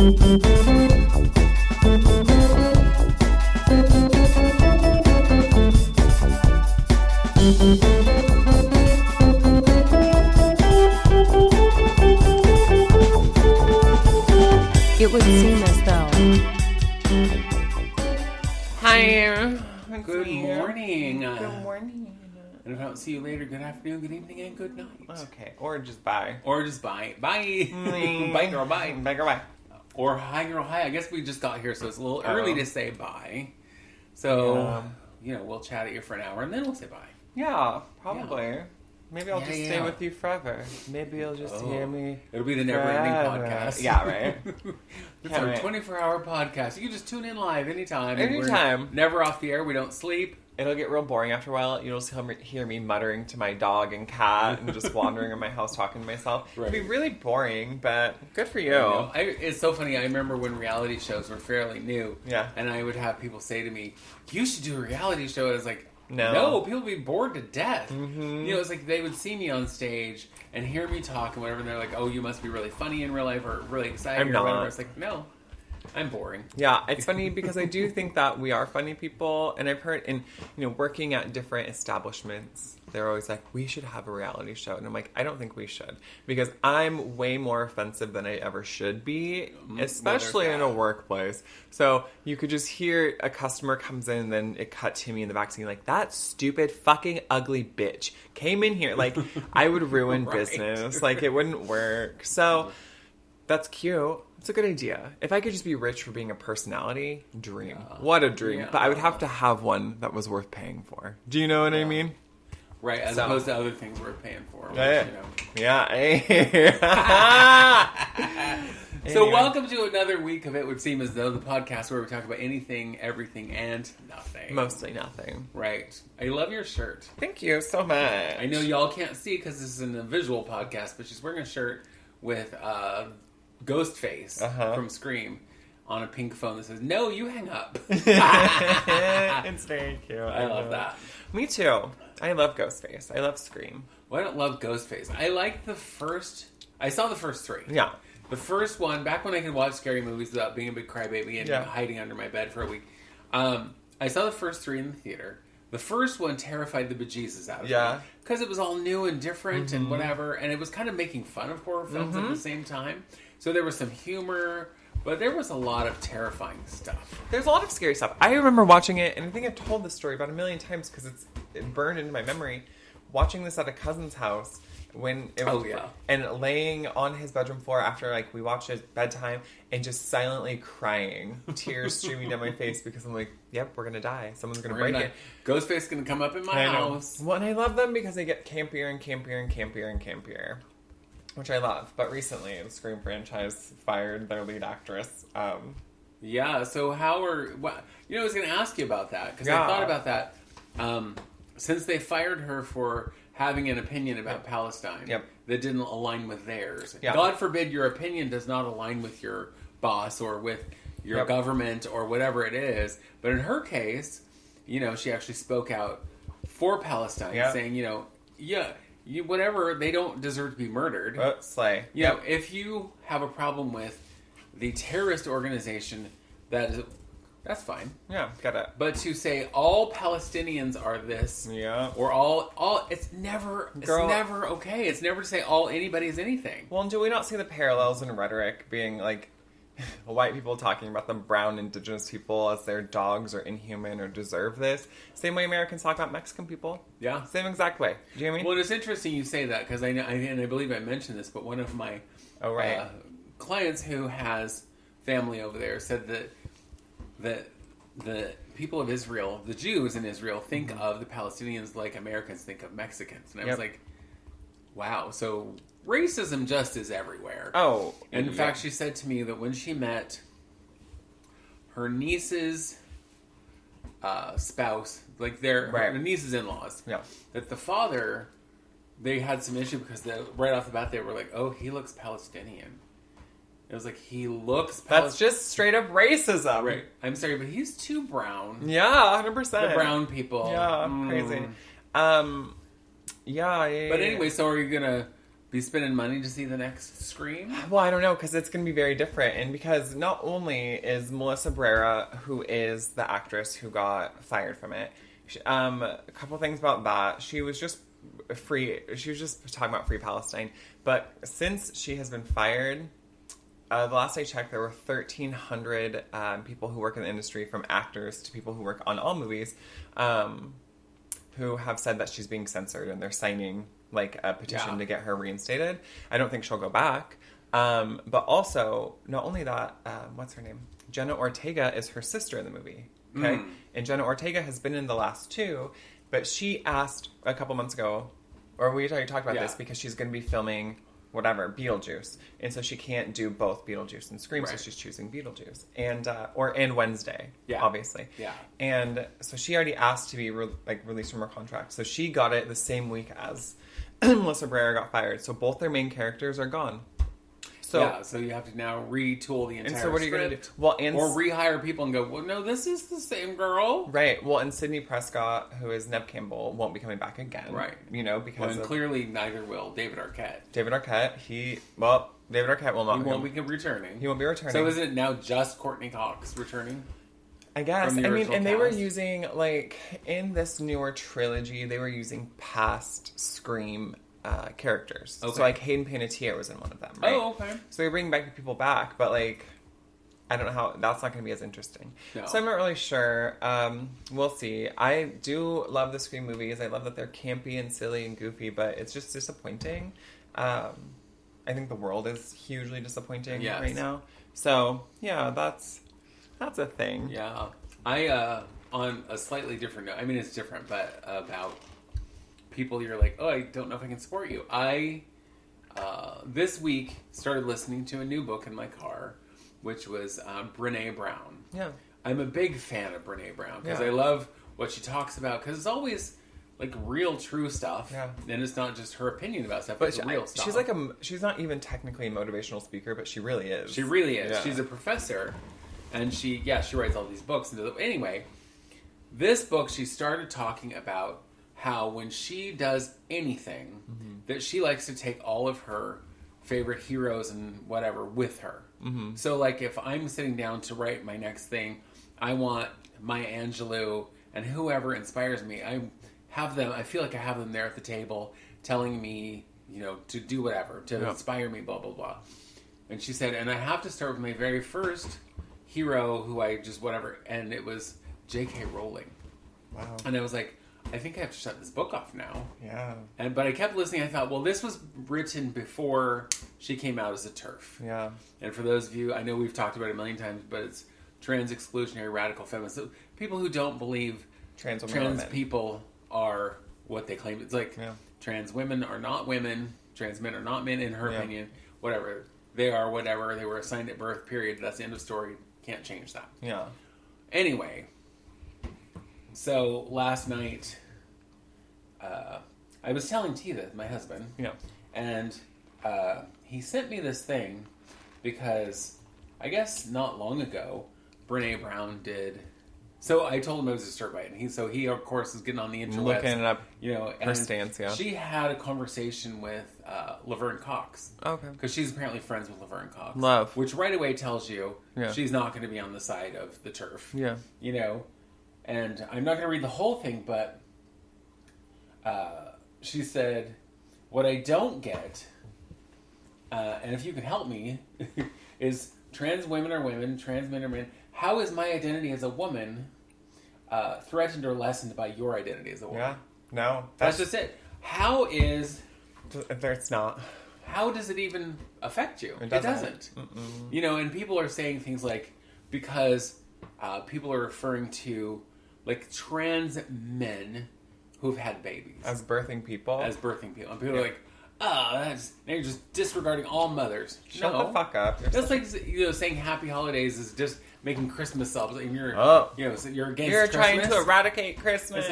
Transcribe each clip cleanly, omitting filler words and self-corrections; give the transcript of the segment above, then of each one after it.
It would seem as though. Hi. Good morning. Good morning. And if I don't see you later, good afternoon, good evening, and good night. Okay, or just bye. Or just bye. Bye. Bye, girl, bye. Bye, girl, bye. Or hi, girl, hi. I guess we just got here, so it's a little early to say bye. So, we'll chat at you for an hour, and then we'll say bye. Yeah, probably. Yeah. Maybe I'll just stay with you forever. Maybe you'll just hear me. It'll be the never-ending podcast. Yeah, right? It's our 24-hour podcast. You can just tune in live anytime. Anytime. We're never off the air. We don't sleep. It'll get real boring after a while. You'll just hear me muttering to my dog and cat and just wandering in my house talking to myself. Right. It'll be really boring, but good for you. It's so funny. I remember when reality shows were fairly new. Yeah. And I would have people say to me, you should do a reality show. And I was like, No, people would be bored to death. Mm-hmm. It's like they would see me on stage and hear me talk and whatever, and they're like, oh, you must be really funny in real life or really excited I'm or whatever. not. It's like, no, I'm boring. Yeah, it's funny because I do think that we are funny people, and I've heard working at different establishments, they're always like, we should have a reality show. And I'm like, I don't think we should. Because I'm way more offensive than I ever should be, especially in a workplace. So you could just hear a customer comes in, and then it cut to me in the back saying, like, that stupid fucking ugly bitch came in here. Like, I would ruin business. Like, it wouldn't work. So that's cute. It's a good idea. If I could just be rich for being a personality, dream. Yeah. What a dream. Yeah. But I would have to have one that was worth paying for. Do you know what I mean? Right, as opposed to other things we're paying for. Which, Yeah. So welcome to another week of It Would Seem As Though, the podcast where we talk about anything, everything, and nothing. Mostly nothing. Right. I love your shirt. Thank you so much. I know y'all can't see because this isn't a visual podcast, but she's wearing a shirt with Ghostface from Scream on a pink phone that says, "No, you hang up." It's very cute. I love that. Me too. I love Ghostface. I love Scream. Well, I don't love Ghostface. I like I saw the first three. Yeah. The first one, back when I could watch scary movies without being a big crybaby and hiding under my bed for a week. I saw the first three in the theater. The first one terrified the bejesus out of me. Because it was all new and different and whatever. And it was kind of making fun of horror films at the same time. So there was some humor, but there was a lot of terrifying stuff. There's a lot of scary stuff. I remember watching it, and I think I've told this story about a million times because it burned into my memory. Watching this at a cousin's house when it was, and laying on his bedroom floor after we watched it bedtime and just silently crying, tears streaming down my face because I'm like, yep, we're gonna die. Someone's gonna break it. Ghostface is gonna come up in my house. Well, and I love them because they get campier and campier and campier and campier, which I love. But recently, the Scream franchise fired their lead actress. So I was going to ask you about that because I thought about that. Since they fired her for having an opinion about Palestine that didn't align with theirs. God forbid your opinion does not align with your boss or with your government or whatever it is. But in her case, she actually spoke out for Palestine, saying, whatever, they don't deserve to be murdered. Slay. If you have a problem with the terrorist organization, that's fine. Yeah, got it. But to say all Palestinians are this, or all, it's never okay. It's never to say anybody is anything. Well, and do we not see the parallels in rhetoric being like white people talking about the brown indigenous people as their dogs are inhuman or deserve this? Same way Americans talk about Mexican people. Yeah. Same exact way. Do you know what I mean? Well, it's interesting you say that because I believe I mentioned this, but one of my clients who has family over there said that the people of Israel, the Jews in Israel, think of the Palestinians like Americans think of Mexicans. And I was like, wow, so racism just is everywhere. Oh. And in fact, she said to me that when she met her niece's spouse, her niece's in-laws, that the father, they had some issue because right off the bat they were like, oh, he looks Palestinian. It was like, he looks That's just straight up racism. Right. I'm sorry, but he's too brown. Yeah, 100%. The brown people. Yeah, crazy. But anyway, so are you going to be spending money to see the next Scream? Well, I don't know, because it's going to be very different. And because not only is Melissa Barrera, who is the actress who got fired from it, a couple things about that. She was just talking about Free Palestine. But since she has been fired, the last I checked, there were 1,300 people who work in the industry, from actors to people who work on all movies, who have said that she's being censored, and they're signing like a petition to get her reinstated. I don't think she'll go back. But also, not only that, what's her name? Jenna Ortega is her sister in the movie. Okay? And Jenna Ortega has been in the last two, but she asked a couple months ago, or we already talked about this, because she's going to be filming Beetlejuice. And so she can't do both Beetlejuice and Scream, so she's choosing Beetlejuice. And Wednesday, obviously. Yeah. And so she already asked to be released from her contract. So she got it the same week as Melissa Barrera got fired. So both their main characters are gone. So you have to now retool the entire script. And so what are you going to do? Well, or rehire people and go, well, no, this is the same girl. Right. Well, and Sidney Prescott, who is Neve Campbell, won't be coming back again. Right. Because clearly neither will David Arquette. David Arquette, David Arquette will not. He won't be returning. He won't be returning. So is it now just Courtney Cox returning? I guess. And they were using, in this newer trilogy, they were using past Scream characters. Okay. So, Hayden Panettiere was in one of them, right? Oh, okay. So they're bringing back people back, but, I don't know how... That's not going to be as interesting. No. So I'm not really sure. We'll see. I do love the Scream movies. I love that they're campy and silly and goofy, but it's just disappointing. I think the world is hugely disappointing right now. So, yeah, that's a thing. Yeah. I, on a slightly different note... I mean, it's different, but about... people you're like, oh, I don't know if I can support you. I, this week, started listening to a new book in my car, which was Brené Brown. Yeah. I'm a big fan of Brené Brown, because I love what she talks about, because it's always, real, true stuff. Yeah. And it's not just her opinion about stuff, but it's real stuff. She's she's not even technically a motivational speaker, but she really is. She really is. Yeah. She's a professor, and she writes all these books. Anyway, this book, she started talking about how when she does anything, that she likes to take all of her favorite heroes and whatever with her. Mm-hmm. So, if I'm sitting down to write my next thing, I want Maya Angelou and whoever inspires me. I feel like I have them there at the table telling me, to do whatever, to inspire me, blah, blah, blah. And she said, and I have to start with my very first hero who I just whatever, and it was J.K. Rowling. Wow. And I was like, I think I have to shut this book off now. Yeah. But I kept listening. I thought, well, this was written before she came out as a TERF. Yeah. And for those of you, I know we've talked about it a million times, but it's trans exclusionary radical feminists. So people who don't believe trans people are what they claim. It's trans women are not women, trans men are not men, in her opinion. Whatever. They are whatever. They were assigned at birth, period. That's the end of story. Can't change that. Yeah. Anyway... So, last night, I was telling Tita, my husband, and he sent me this thing because I guess not long ago, Brené Brown did... So, I told him I was disturbed by it, and he of course, is getting on the interwebs. Looking up her stance, She had a conversation with Laverne Cox. Okay. Because she's apparently friends with Laverne Cox. Love. Which right away tells you she's not going to be on the side of the TERF. Yeah. And I'm not going to read the whole thing, but she said, what I don't get, and if you can help me, is trans women are women, trans men are men. How is my identity as a woman threatened or lessened by your identity as a woman? Yeah, no. That's just it. How is... It's not. How does it even affect you? It doesn't. And people are saying things like, because people are referring to... trans men who've had babies. As birthing people? And people are like, now you're just disregarding all mothers. Shut the fuck up. That's saying happy holidays is just making Christmas up. And you're, you're against You're trying to eradicate Christmas.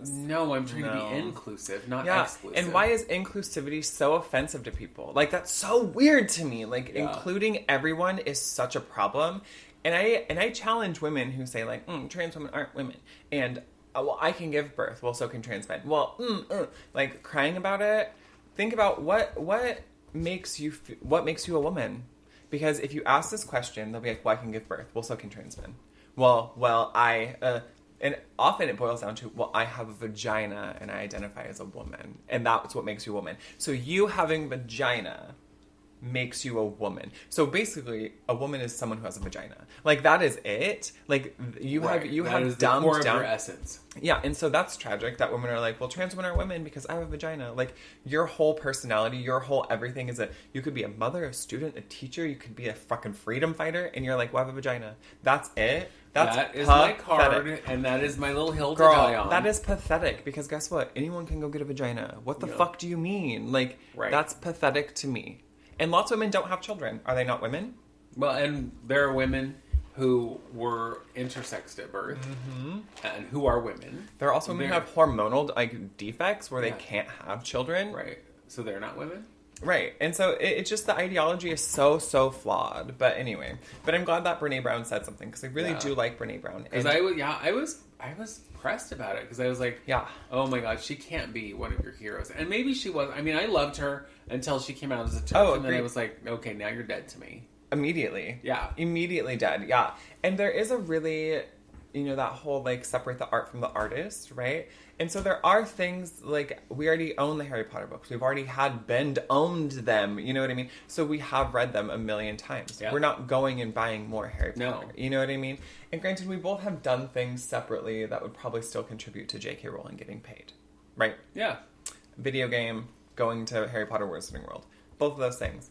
No, I'm trying to be inclusive, not exclusive. And why is inclusivity so offensive to people? That's so weird to me. Including everyone is such a problem. And I challenge women who say, trans women aren't women. And, I can give birth. Well, so can trans men. Well, crying about it. Think about what makes you a woman? Because if you ask this question, they'll be like, well, I can give birth. Well, so can trans men. Well, and often it boils down to, well, I have a vagina and I identify as a woman. And that's what makes you a woman. So you having vagina makes you a woman. So basically, a woman is someone who has a vagina. Like, that is it. Like, you have dumbed core down of your essence. Yeah, and so that's tragic that women are like, well, trans women are women because I have a vagina. Like, your whole personality, your whole everything is you could be a mother, a student, a teacher, you could be a fucking freedom fighter, and you're like, well, I have a vagina. That's it. That is my card, and that is my little hill to Girl, die on. that is pathetic, because guess what? Anyone can go get a vagina. What the fuck do you mean? Like, that's pathetic to me. And lots of women don't have children. Are they not women? Well, and there are women who were intersexed at birth, and who are women. There are also women who have hormonal defects where they can't have children. Right. So they're not women? Right. And so it's just the ideology is so flawed. But anyway. But I'm glad that Brene Brown said something, because I really do like Brene Brown. Because I was pressed about it, because I was like, oh my god, she can't be one of your heroes. And maybe she was. I mean, I loved her until she came out as a TERF, and then I was like, okay, now you're dead to me. Immediately. Yeah. Immediately dead. Yeah. And there is a really, that whole, like, separate the art from the artist, right? And so there are things, like, we already own the Harry Potter books. We've already owned them, you know what I mean? So we have read them a million times. Yeah. We're not going and buying more Harry Potter. No. You know what I mean? And granted, we both have done things separately that would probably still contribute to J.K. Rowling getting paid. Right? Yeah. Video game, going to Harry Potter Wizarding World. Both of those things.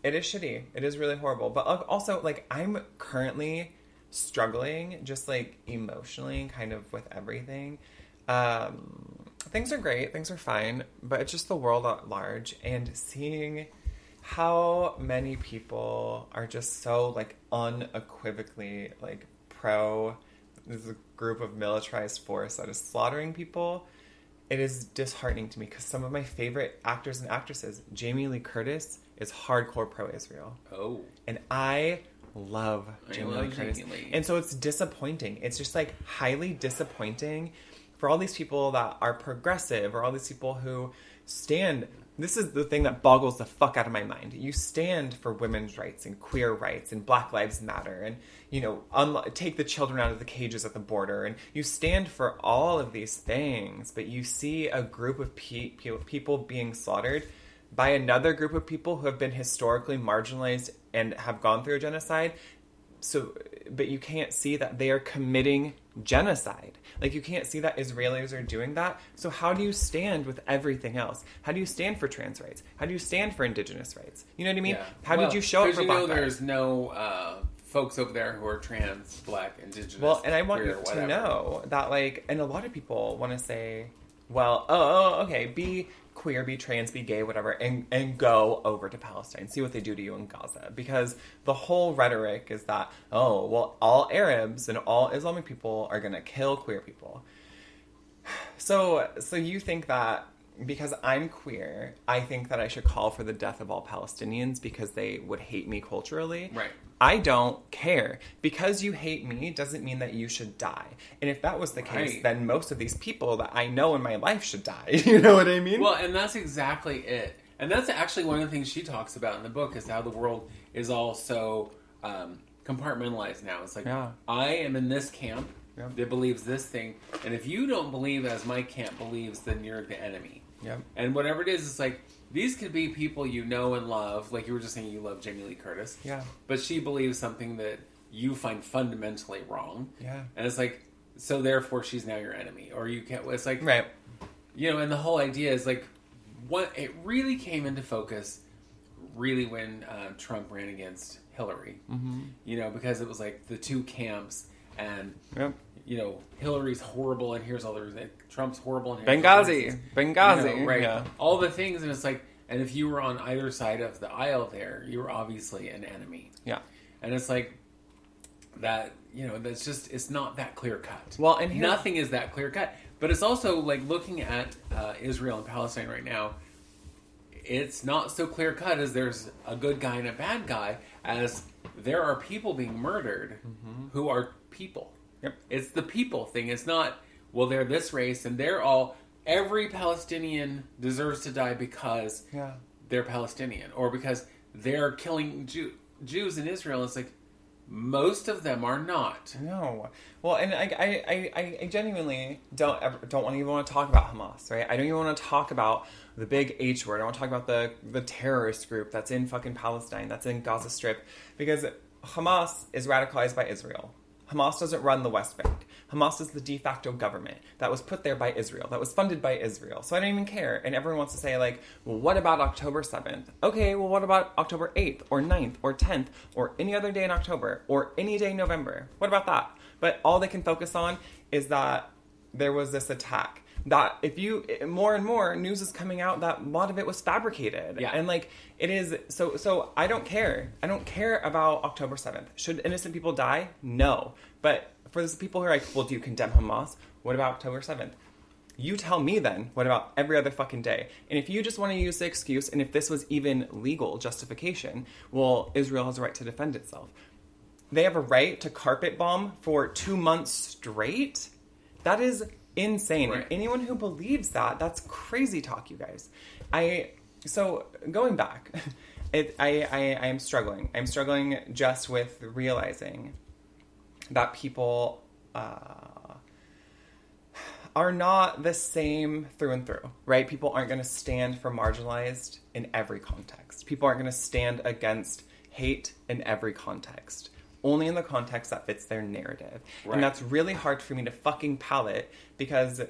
It is shitty. It is really horrible. But also, like, I'm currently struggling just, like, emotionally kind of with everything. Things are great. Things are fine. But it's just the world at large. And seeing how many people are just so, like, unequivocally, like, this is a group of militarized force that is slaughtering people. It is disheartening to me, because some of my favorite actors and actresses, Jamie Lee Curtis, is hardcore pro-Israel. Oh. And I love Jamie Lee Curtis. And so it's disappointing. It's just, like, highly disappointing for all these people that are progressive, or all these people who stand... This is the thing that boggles the fuck out of my mind. You stand for women's rights and queer rights and Black Lives Matter and, take the children out of the cages at the border. And you stand for all of these things, but you see a group of people being slaughtered by another group of people who have been historically marginalized and have gone through a genocide. So, but you can't see that they are committing genocide. Like, you can't see that Israelis are doing that. So how do you stand with everything else? How do you stand for trans rights? How do you stand for indigenous rights? You know what I mean? Yeah. How did you show up for Black rights? There's no folks over there who are trans, Black, indigenous. Well, and I want you to know that, like, and a lot of people want to say, well, okay, be queer, be trans, be gay, whatever, and go over to Palestine, see what they do to you in Gaza. Because the whole rhetoric is that, all Arabs and all Islamic people are going to kill queer people. So you think that because I'm queer, I think that I should call for the death of all Palestinians because they would hate me culturally. Right. I don't care. Because you hate me doesn't mean that you should die. And if that was the case, then most of these people that I know in my life should die. You know what I mean? Well, and that's exactly it. And that's actually one of the things she talks about in the book, is how the world is all so compartmentalized now. It's like, I am in this camp that believes this thing, and if you don't believe as my camp believes, then you're the enemy. Yep. And whatever it is, it's like, these could be people you know and love. Like you were just saying, you love Jamie Lee Curtis. Yeah. But she believes something that you find fundamentally wrong. Yeah. And it's like, so therefore she's now your enemy. Or you can't, it's like, right. And the whole idea is like, it really came into focus really when Trump ran against Hillary. Mm-hmm. Because it was like the two camps, and Hillary's horrible, and here's all the reasons. Trump's horrible, and Benghazi, right? Yeah. All the things, and it's like, and if you were on either side of the aisle, there, you were obviously an enemy. Yeah, and it's like that. That's just, it's not that clear cut. Well, and nothing is that clear cut. But it's also like looking at Israel and Palestine right now. It's not so clear cut as there's a good guy and a bad guy, as there are people being murdered who are people. Yep. It's the people thing. It's not, well, they're this race and they're all, every Palestinian deserves to die because they're Palestinian or because they're killing Jews in Israel. It's like, most of them are not. No. Well, and I genuinely don't even want to talk about Hamas, right? I don't even want to talk about the big H word. I don't want to talk about the terrorist group that's in fucking Palestine, that's in Gaza Strip, because Hamas is radicalized by Israel. Hamas doesn't run the West Bank. Hamas is the de facto government that was put there by Israel, that was funded by Israel. So I don't even care. And everyone wants to say, like, well, what about October 7th? Okay, well, what about October 8th or 9th or 10th or any other day in October or any day in November? What about that? But all they can focus on is that there was this attack. That if you, more and more news is coming out that a lot of it was fabricated. Yeah. And like, it is, so I don't care. I don't care about October 7th. Should innocent people die? No. But for those people who are like, well, do you condemn Hamas? What about October 7th? You tell me then, what about every other fucking day? And if you just want to use the excuse, and if this was even legal justification, well, Israel has a right to defend itself. They have a right to carpet bomb for 2 months straight? That is insane. Right. And anyone who believes that, that's crazy talk, you guys. So going back, I am struggling. I'm struggling just with realizing that people are not the same through and through, right? People aren't going to stand for marginalized in every context. People aren't going to stand against hate in every context. Only in the context that fits their narrative. Right. And that's really hard for me to fucking palate because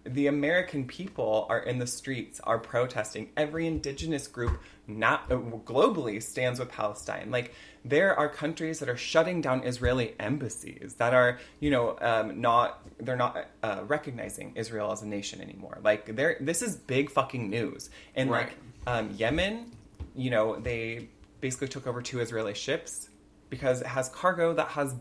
the American people are in the streets, are protesting. Every indigenous group globally stands with Palestine. Like, there are countries that are shutting down Israeli embassies that are, they're not recognizing Israel as a nation anymore. Like, this is big fucking news. And right. Yemen, they basically took over 2 Israeli ships because it has cargo that has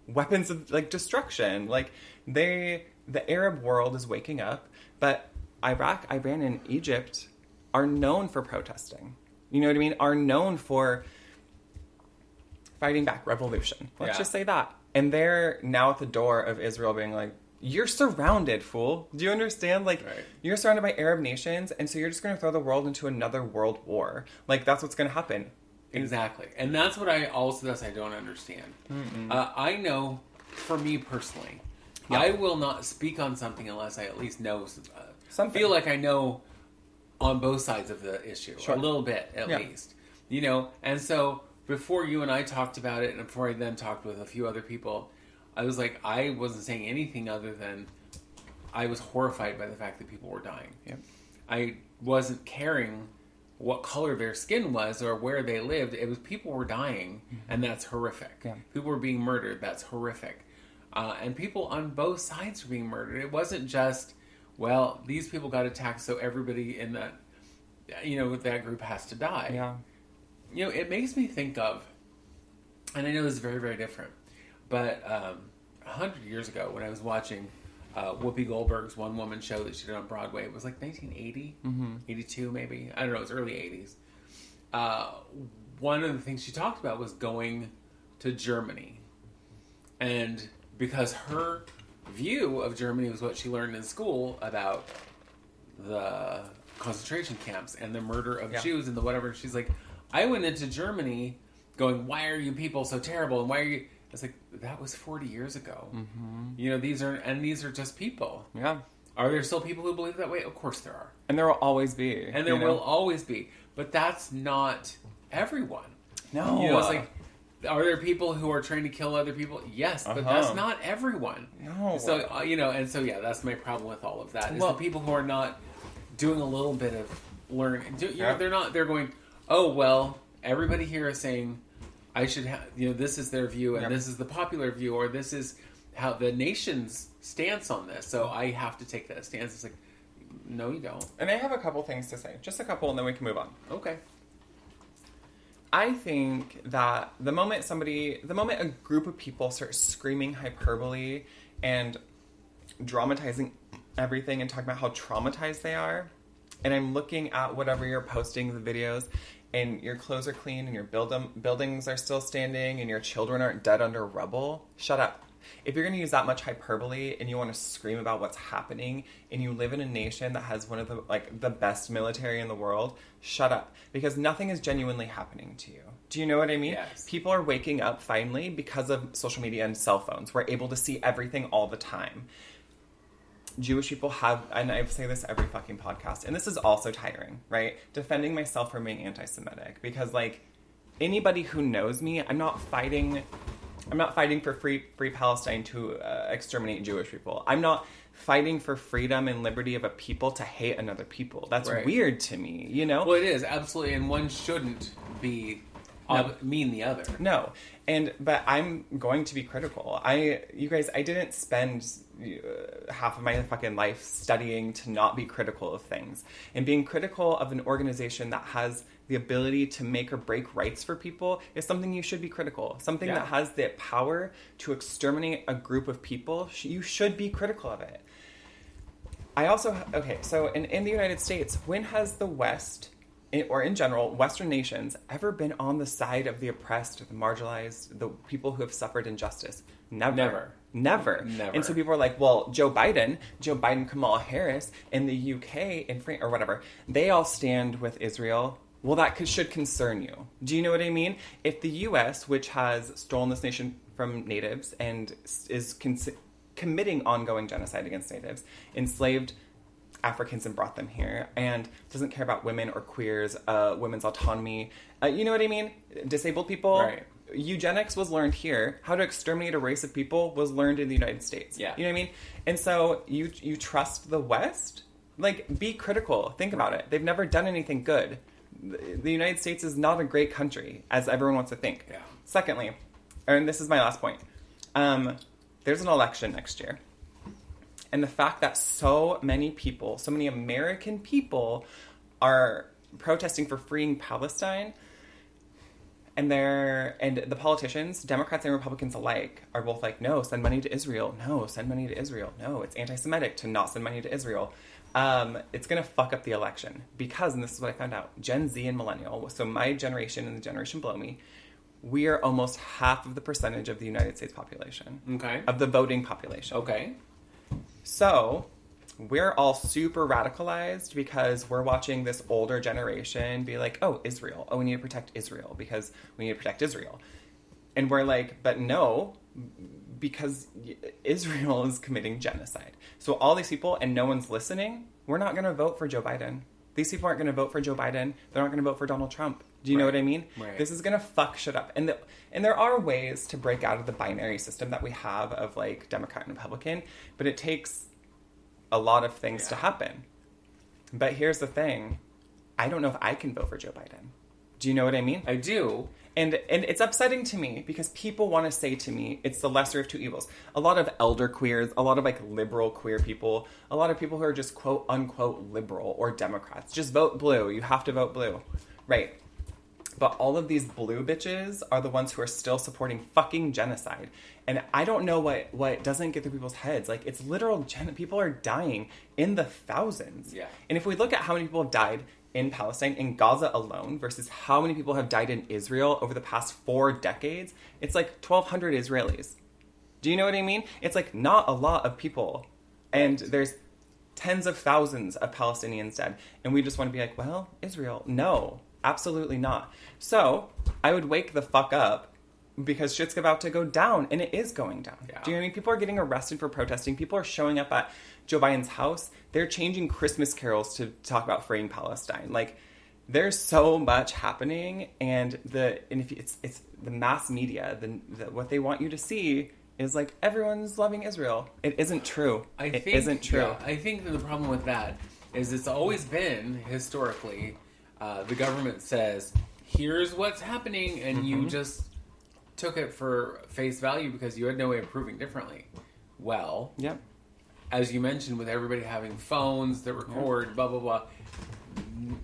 weapons of like destruction. Like, the Arab world is waking up, but Iraq, Iran, and Egypt are known for protesting. You know what I mean? Are known for fighting back, revolution. Let's just say that. And they're now at the door of Israel being like, you're surrounded, fool. Do you understand? Like, right. You're surrounded by Arab nations, and so you're just going to throw the world into another world war. Like, that's what's going to happen. Exactly. And that's what I don't understand. I know, for me personally, I will not speak on something unless I at least know something. Feel like I know on both sides of the issue. Sure. A little bit, at least. And so before you and I talked about it, and before I then talked with a few other people, I was like, I wasn't saying anything other than I was horrified by the fact that people were dying. Yep. I wasn't caring what color their skin was or where they lived. It was people were dying, and that's horrific. Yeah. People were being murdered. That's horrific. And people on both sides were being murdered. It wasn't just, well, these people got attacked, so everybody in that, that group has to die. Yeah. It makes me think of, and I know this is very, very different, but 100 years ago when I was watching Whoopi Goldberg's One Woman show that she did on Broadway, it was like 1980, 82 maybe. I don't know, it was early 80s. One of the things she talked about was going to Germany. And because her view of Germany was what she learned in school about the concentration camps and the murder of Jews and the whatever, she's like, I went into Germany going, why are you people so terrible? And why are you... It's like, that was 40 years ago. These are just people. Yeah. Are there still people who believe that way? Of course there are. And there will always be. And there will always be. But that's not everyone. No. It's like, are there people who are trying to kill other people? Yes, but that's not everyone. No. So, that's my problem with all of that. Is the people who are not doing a little bit of learning. They're going, oh, well, everybody here is saying, I should have, this is their view, and this is the popular view, or this is how the nation's stance on this, so I have to take that stance. It's like, no, you don't. And I have a couple things to say. Just a couple, and then we can move on. Okay. I think that the moment a group of people start screaming hyperbole and dramatizing everything and talking about how traumatized they are, and I'm looking at whatever you're posting, the videos, and your clothes are clean, and your buildings are still standing, and your children aren't dead under rubble, shut up. If you're going to use that much hyperbole and you want to scream about what's happening and you live in a nation that has one of the, like, the best military in the world, shut up. Because nothing is genuinely happening to you. Do you know what I mean? Yes. People are waking up finally because of social media and cell phones. We're able to see everything all the time. Jewish people have, and I say this every fucking podcast, and this is also tiring, right? Defending myself from being anti-Semitic. Because, like, anybody who knows me, I'm not fighting for free Palestine to exterminate Jewish people. I'm not fighting for freedom and liberty of a people to hate another people. That's weird to me, you know? Well, it is, absolutely, and one shouldn't be mean the other. No. But I'm going to be critical. You guys, I didn't spend half of my fucking life studying to not be critical of things. And being critical of an organization that has the ability to make or break rights for people is something you should be critical. Something that has the power to exterminate a group of people, you should be critical of it. So in the United States, when has the West, or in general, Western nations, ever been on the side of the oppressed, the marginalized, the people who have suffered injustice? Never. And so people are like, well, Joe Biden, Kamala Harris, in the UK, in France, or whatever, they all stand with Israel. Well, that should concern you. Do you know what I mean? If the U.S., which has stolen this nation from natives and is committing ongoing genocide against natives, enslaved Africans and brought them here, and doesn't care about women or queers, women's autonomy, you know what I mean? Disabled people. Right. Eugenics was learned here. How to exterminate a race of people was learned in the United States. Yeah. You know what I mean? And so you trust the West? Like, be critical. Think about it. They've never done anything good. The United States is not a great country, as everyone wants to think. Yeah. Secondly, and this is my last point, there's an election next year. And the fact that so many American people are protesting for freeing Palestine, and the politicians, Democrats and Republicans alike, are both like, no, send money to Israel. No, send money to Israel. No, it's anti-Semitic to not send money to Israel. It's going to fuck up the election because, and this is what I found out, Gen Z and Millennial, so my generation and the generation below me, we are almost half of the percentage of the United States population. Okay. Of the voting population. Okay. So, we're all super radicalized because we're watching this older generation be like, oh, Israel. Oh, we need to protect Israel because we need to protect Israel. And we're like, but no, because Israel is committing genocide. So all these people, and no one's listening, we're not going to vote for Joe Biden. These people aren't going to vote for Joe Biden. They're not going to vote for Donald Trump. Do you know what I mean? Right. This is going to fuck shit up. And there are ways to break out of the binary system that we have of, like, Democrat and Republican, but it takes a lot of things to happen. But here's the thing. I don't know if I can vote for Joe Biden. Do you know what I mean? I do. And it's upsetting to me because people want to say to me, it's the lesser of two evils. A lot of elder queers, a lot of, like, liberal queer people, a lot of people who are just quote unquote liberal or Democrats. Just vote blue. You have to vote blue. Right. But all of these blue bitches are the ones who are still supporting fucking genocide. And I don't know what doesn't get through people's heads. Like, it's literal people are dying in the thousands. Yeah. And if we look at how many people have died in Palestine, in Gaza alone, versus how many people have died in Israel over the past 4 decades, it's like 1,200 Israelis. Do you know what I mean? It's like not a lot of people. And there's tens of thousands of Palestinians dead. And we just want to be like, well, Israel, no. Absolutely not. So, I would wake the fuck up because shit's about to go down, and it is going down. Yeah. Do you know what I mean? People are getting arrested for protesting. People are showing up at Joe Biden's house. They're changing Christmas carols to talk about freeing Palestine. Like, there's so much happening, and if it's the mass media, what they want you to see is like everyone's loving Israel. It isn't true. It isn't true. Yeah, I think that the problem with that is it's always been historically. The government says, here's what's happening, and you just took it for face value because you had no way of proving differently. Well, as you mentioned, with everybody having phones that record, blah, blah, blah,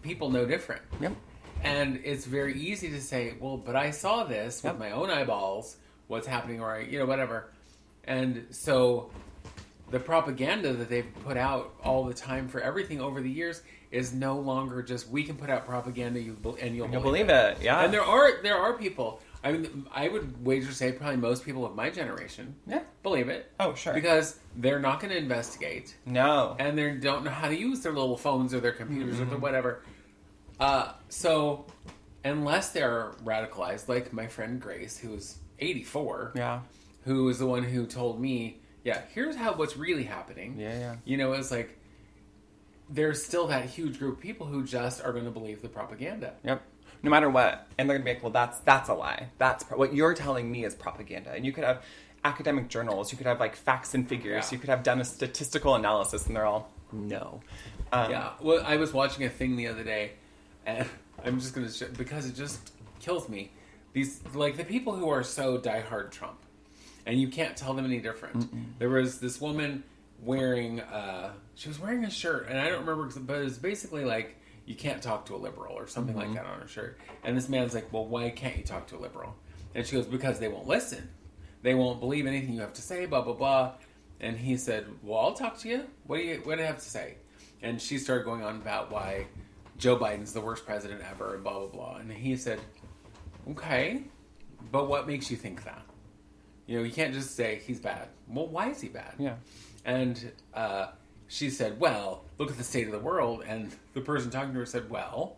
people know different. Yep. And it's very easy to say, well, but I saw this with my own eyeballs, what's happening, or, whatever. And so the propaganda that they've put out all the time for everything over the years is no longer just we can put out propaganda and you'll believe it. Yeah. And there are people. I mean, I would wager to say probably most people of my generation believe it. Oh, sure. Because they're not going to investigate. No. And they don't know how to use their little phones or their computers or their whatever. So, unless they're radicalized, like my friend Grace, who's 84, who is the one who told me, here's what's really happening. You know, it's like, there's still that huge group of people who just are going to believe the propaganda. Yep. No matter what. And they're going to be like, well, that's a lie. What you're telling me is propaganda. And you could have academic journals. You could have, like, facts and figures. You could have done a statistical analysis, and they're all, no. Well, I was watching a thing the other day, and I'm just going to because it just kills me. These, like, the people who are so diehard Trump, and you can't tell them any different. There was this woman wearing, she was wearing a shirt, and I don't remember, but it was basically like, you can't talk to a liberal or something like that on her shirt. And this man's like, well, why can't you talk to a liberal? And she goes, because they won't listen. They won't believe anything you have to say, blah, blah, blah. And he said, well, I'll talk to you. What do you have to say? And she started going on about why Joe Biden's the worst president ever, and blah, blah, blah. And he said, okay, but what makes you think that? You know, you can't just say he's bad. Well, why is he bad? Yeah. And she said, well, look at the state of the world. And the person talking to her said, well,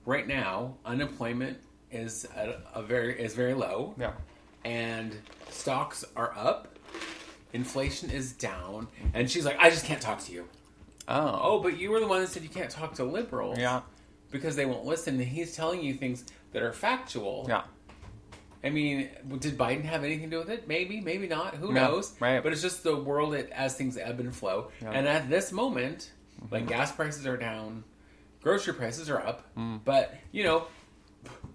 right now, unemployment is very low. Yeah. And stocks are up. Inflation is down. And she's like, I just can't talk to you. Oh, but you were the one that said you can't talk to liberals. Yeah. Because they won't listen. And he's telling you things that are factual. Yeah. I mean, did Biden have anything to do with it? Maybe, maybe not. Who knows? Right. But it's just the world as things ebb and flow. Yeah. And at this moment, like, gas prices are down, grocery prices are up. But, you know,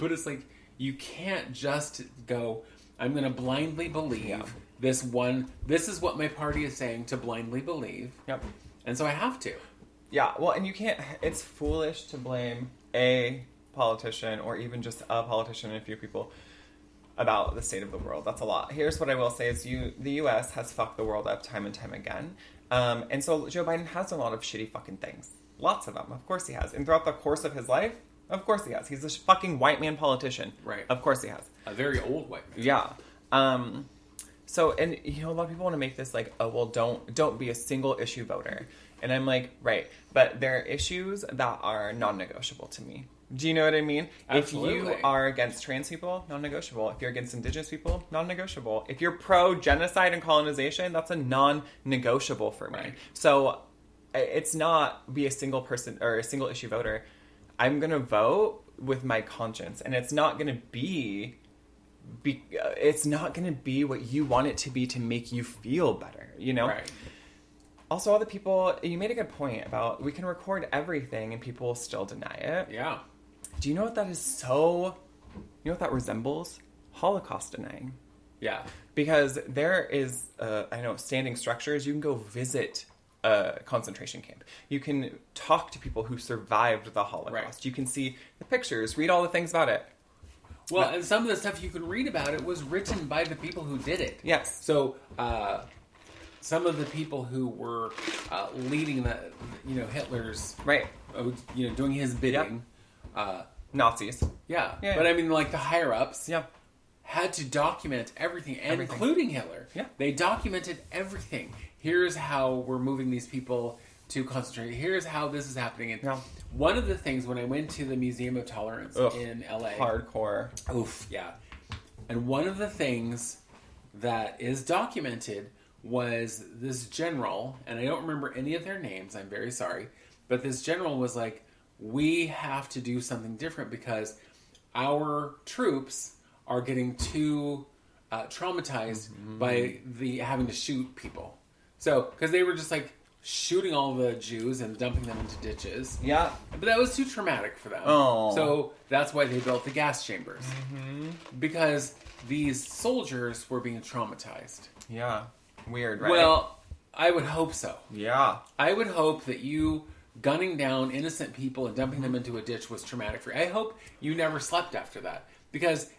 it's like, you can't just go, I'm going to blindly believe this is what my party is saying to blindly believe. Yep. And so I have to. Yeah, well, and you can't, it's foolish to blame a politician or even just a politician and a few people about the state of the world. That's a lot. Here's what I will say is the U.S. has fucked the world up time and time again. And so Joe Biden has done a lot of shitty fucking things. Lots of them. Of course he has. And throughout the course of his life, of course he has. He's a fucking white man politician. Right. Of course he has. A very old white man. Yeah. So, and, you know, a lot of people want to make this like, oh, well, don't be a single issue voter. And I'm like, right. But there are issues that are non-negotiable to me. Do you know what I mean? Absolutely. If you are against trans people, non-negotiable. If you're against indigenous people, non-negotiable. If you're pro-genocide and colonization, that's a non-negotiable for me. Right. So it's not be a single person or a single issue voter. I'm going to vote with my conscience. And it's not going to be what you want it to be to make you feel better, you know? Right. Also, other people, you made a good point about we can record everything and people will still deny it. Yeah. Do you know what that is you know what that resembles? Holocaust denying. Yeah. Because there is, standing structures. You can go visit a concentration camp. You can talk to people who survived the Holocaust. Right. You can see the pictures, read all the things about it. Well, and some of the stuff you can read about it was written by the people who did it. Yes. So, some of the people who were leading Hitler's... Right. Doing his bidding... Nazis. Yeah. But I mean, like, the higher-ups... Yeah. Had to document everything, including Hitler. Yeah. They documented everything. Here's how we're moving these people to concentrate. Here's how this is happening. And one of the things, when I went to the Museum of Tolerance in L.A. Hardcore. Oof, yeah. And one of the things that is documented was this general, and I don't remember any of their names, I'm very sorry, but this general was like, we have to do something different because our troops are getting too traumatized by the having to shoot people. So, because they were just like shooting all the Jews and dumping them into ditches. Yeah. But that was too traumatic for them. Oh. So that's why they built the gas chambers. Because these soldiers were being traumatized. Yeah. Weird, right? Well, I would hope so. Yeah. I would hope that you gunning down innocent people and dumping them into a ditch was traumatic for you. I hope you never slept after that.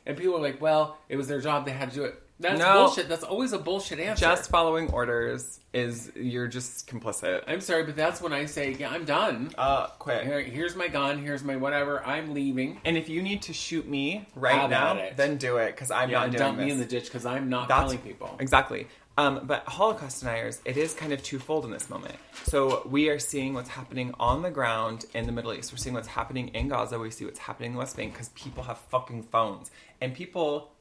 And people are like, well, it was their job, they had to do it. That's bullshit. That's always a bullshit answer. Just following orders you're just complicit. I'm sorry, but that's when I say, yeah, I'm done. Quit. Here's my gun. Here's my whatever. I'm leaving. And if you need to shoot me right now, then do it, because I'm not doing this. Dump me in the ditch, because I'm not killing people. Exactly. But Holocaust deniers, it is kind of twofold in this moment. So we are seeing what's happening on the ground in the Middle East. We're seeing what's happening in Gaza. We see what's happening in the West Bank, because people have fucking phones. And people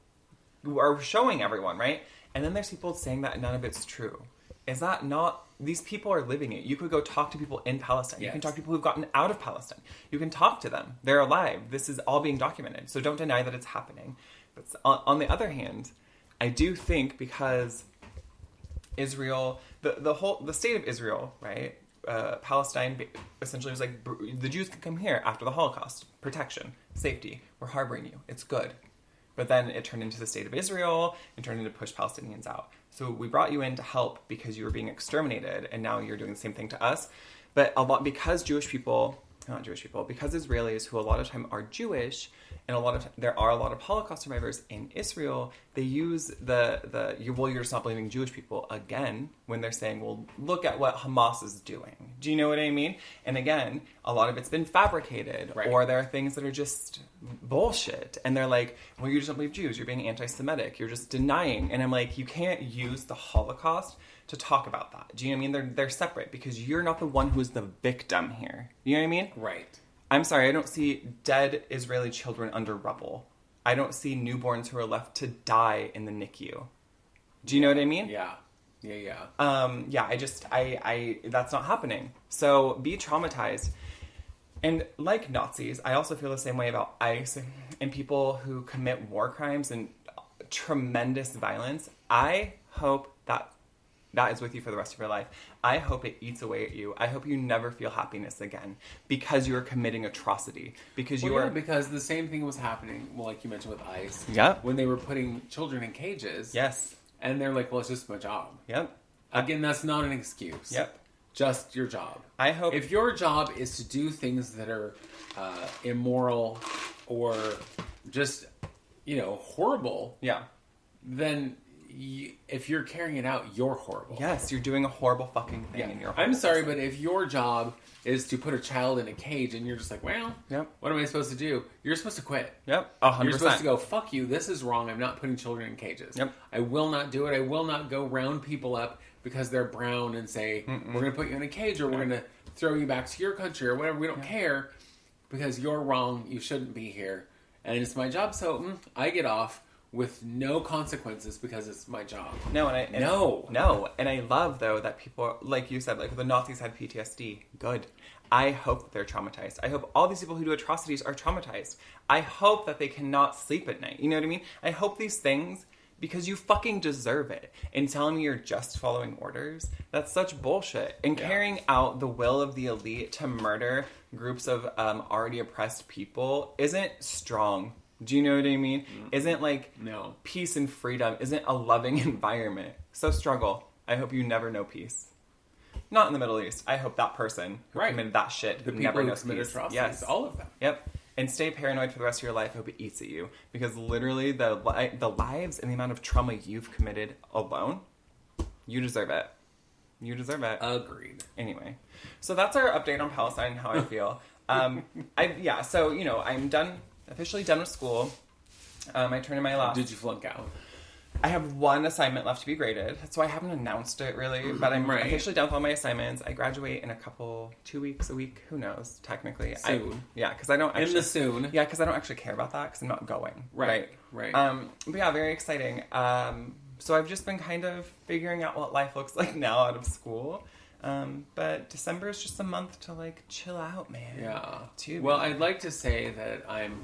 are showing everyone, right? And then there's people saying that none of it's true. Is that not... These people are living it. You could go talk to people in Palestine. Yes. You can talk to people who've gotten out of Palestine. You can talk to them. They're alive. This is all being documented. So don't deny that it's happening. But on the other hand, I do think because Israel... The state of Israel, right? Palestine essentially was like, the Jews can come here after the Holocaust. Protection. Safety. We're harboring you. It's good. But then it turned into the state of Israel and turned into push Palestinians out. So we brought you in to help because you were being exterminated, and now you're doing the same thing to us. But because because Israelis, who a lot of time are Jewish, and there are a lot of Holocaust survivors in Israel, they use you're just not believing Jewish people again when they're saying, well, look at what Hamas is doing. Do you know what I mean? And again, a lot of it's been fabricated, right. Or there are things that are just bullshit. And they're like, well, you just don't believe Jews. You're being anti-Semitic. You're just denying. And I'm like, you can't use the Holocaust to talk about that. Do you know what I mean? They're separate, because you're not the one who is the victim here. You know what I mean? Right. I'm sorry, I don't see dead Israeli children under rubble. I don't see newborns who are left to die in the NICU. Do you know what I mean? Yeah. That's not happening. So be traumatized. And like Nazis, I also feel the same way about ICE and people who commit war crimes and tremendous violence. I hope that is with you for the rest of your life. I hope it eats away at you. I hope you never feel happiness again because you are committing atrocity. Because because the same thing was happening, well, like you mentioned with ICE. Yep. When they were putting children in cages. Yes. And they're like, well, it's just my job. Yep. Again, that's not an excuse. Yep. Just your job. I hope... If your job is to do things that are immoral or just, horrible... Yeah. Then... if you're carrying it out, you're horrible. Yes, you're doing a horrible fucking thing. Yeah. And you're I'm sorry, but if your job is to put a child in a cage and you're just like, well, yep. What am I supposed to do? You're supposed to quit. Yep, 100%. You're supposed to go, fuck you, this is wrong, I'm not putting children in cages. Yep. I will not do it. I will not go round people up because they're brown and say, we're going to put you in a cage or we're going to throw you back to your country or whatever. We don't care because you're wrong. You shouldn't be here. And it's my job, so I get off with no consequences because it's my job. No, and I love though that people, like you said, like the Nazis had PTSD. Good. I hope that they're traumatized. I hope all these people who do atrocities are traumatized. I hope that they cannot sleep at night. You know what I mean? I hope these things, because you fucking deserve it. And telling me you're just following orders, that's such bullshit. And carrying out the will of the elite to murder groups of already oppressed people isn't strong. Do you know what I mean? Isn't peace and freedom, isn't a loving environment. So struggle. I hope you never know peace. Not in the Middle East. I hope that person who committed that shit the never knows who peace. Atrocities, yes, all of them. Yep. And stay paranoid for the rest of your life. I hope it eats at you. Because literally the lives and the amount of trauma you've committed alone, you deserve it. You deserve it. Agreed. Anyway. So that's our update on Palestine and how I feel. So, I'm done. Officially done with school. I turned in my last... Did you flunk out? I have one assignment left to be graded, so I haven't announced it really, but I'm officially done with all my assignments. I graduate in 2 weeks, a week, who knows, technically. Soon. Because I don't actually... In the soon. Yeah, because I don't actually care about that, because I'm not going. Right. But yeah, very exciting. So I've just been kind of figuring out what life looks like now out of school. But December is just a month to chill out, man. Yeah. Well, I'd like to say that I'm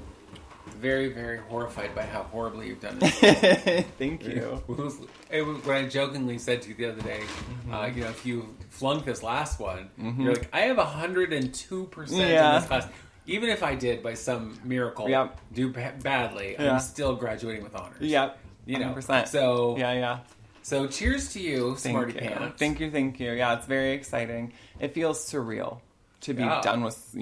very, very horrified by how horribly you've done it. Thank you. What I jokingly said to you the other day, if you flunk this last one, you're like, I have 102% in this class. Even if I did, by some miracle, do badly, I'm still graduating with honors. Yep. 100%. So yeah. So cheers to you, Smarty Pants. Thank you. Yeah, it's very exciting. It feels surreal to be done with,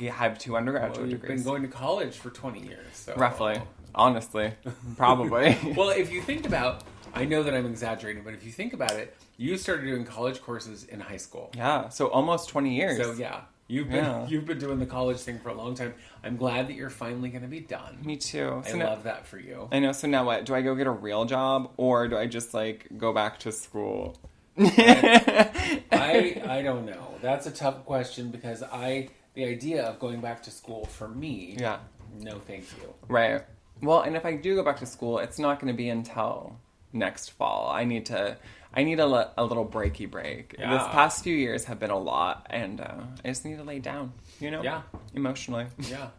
have 2 undergraduate degrees. You've been going to college for 20 years. So. Roughly. Honestly. Probably. Well, if you think about... I know that I'm exaggerating, but if you think about it, you started doing college courses in high school. Yeah, so almost 20 years. So, yeah. You've been doing the college thing for a long time. I'm glad that you're finally going to be done. Me too. I love that for you. I know. So now what? Do I go get a real job, or do I just like go back to school? I don't know. That's a tough question because the idea of going back to school for me, no thank you. Right. Well, and if I do go back to school, it's not going to be until next fall. I need a little breaky break. Yeah. This past few years have been a lot, and I just need to lay down, Yeah. emotionally. Yeah.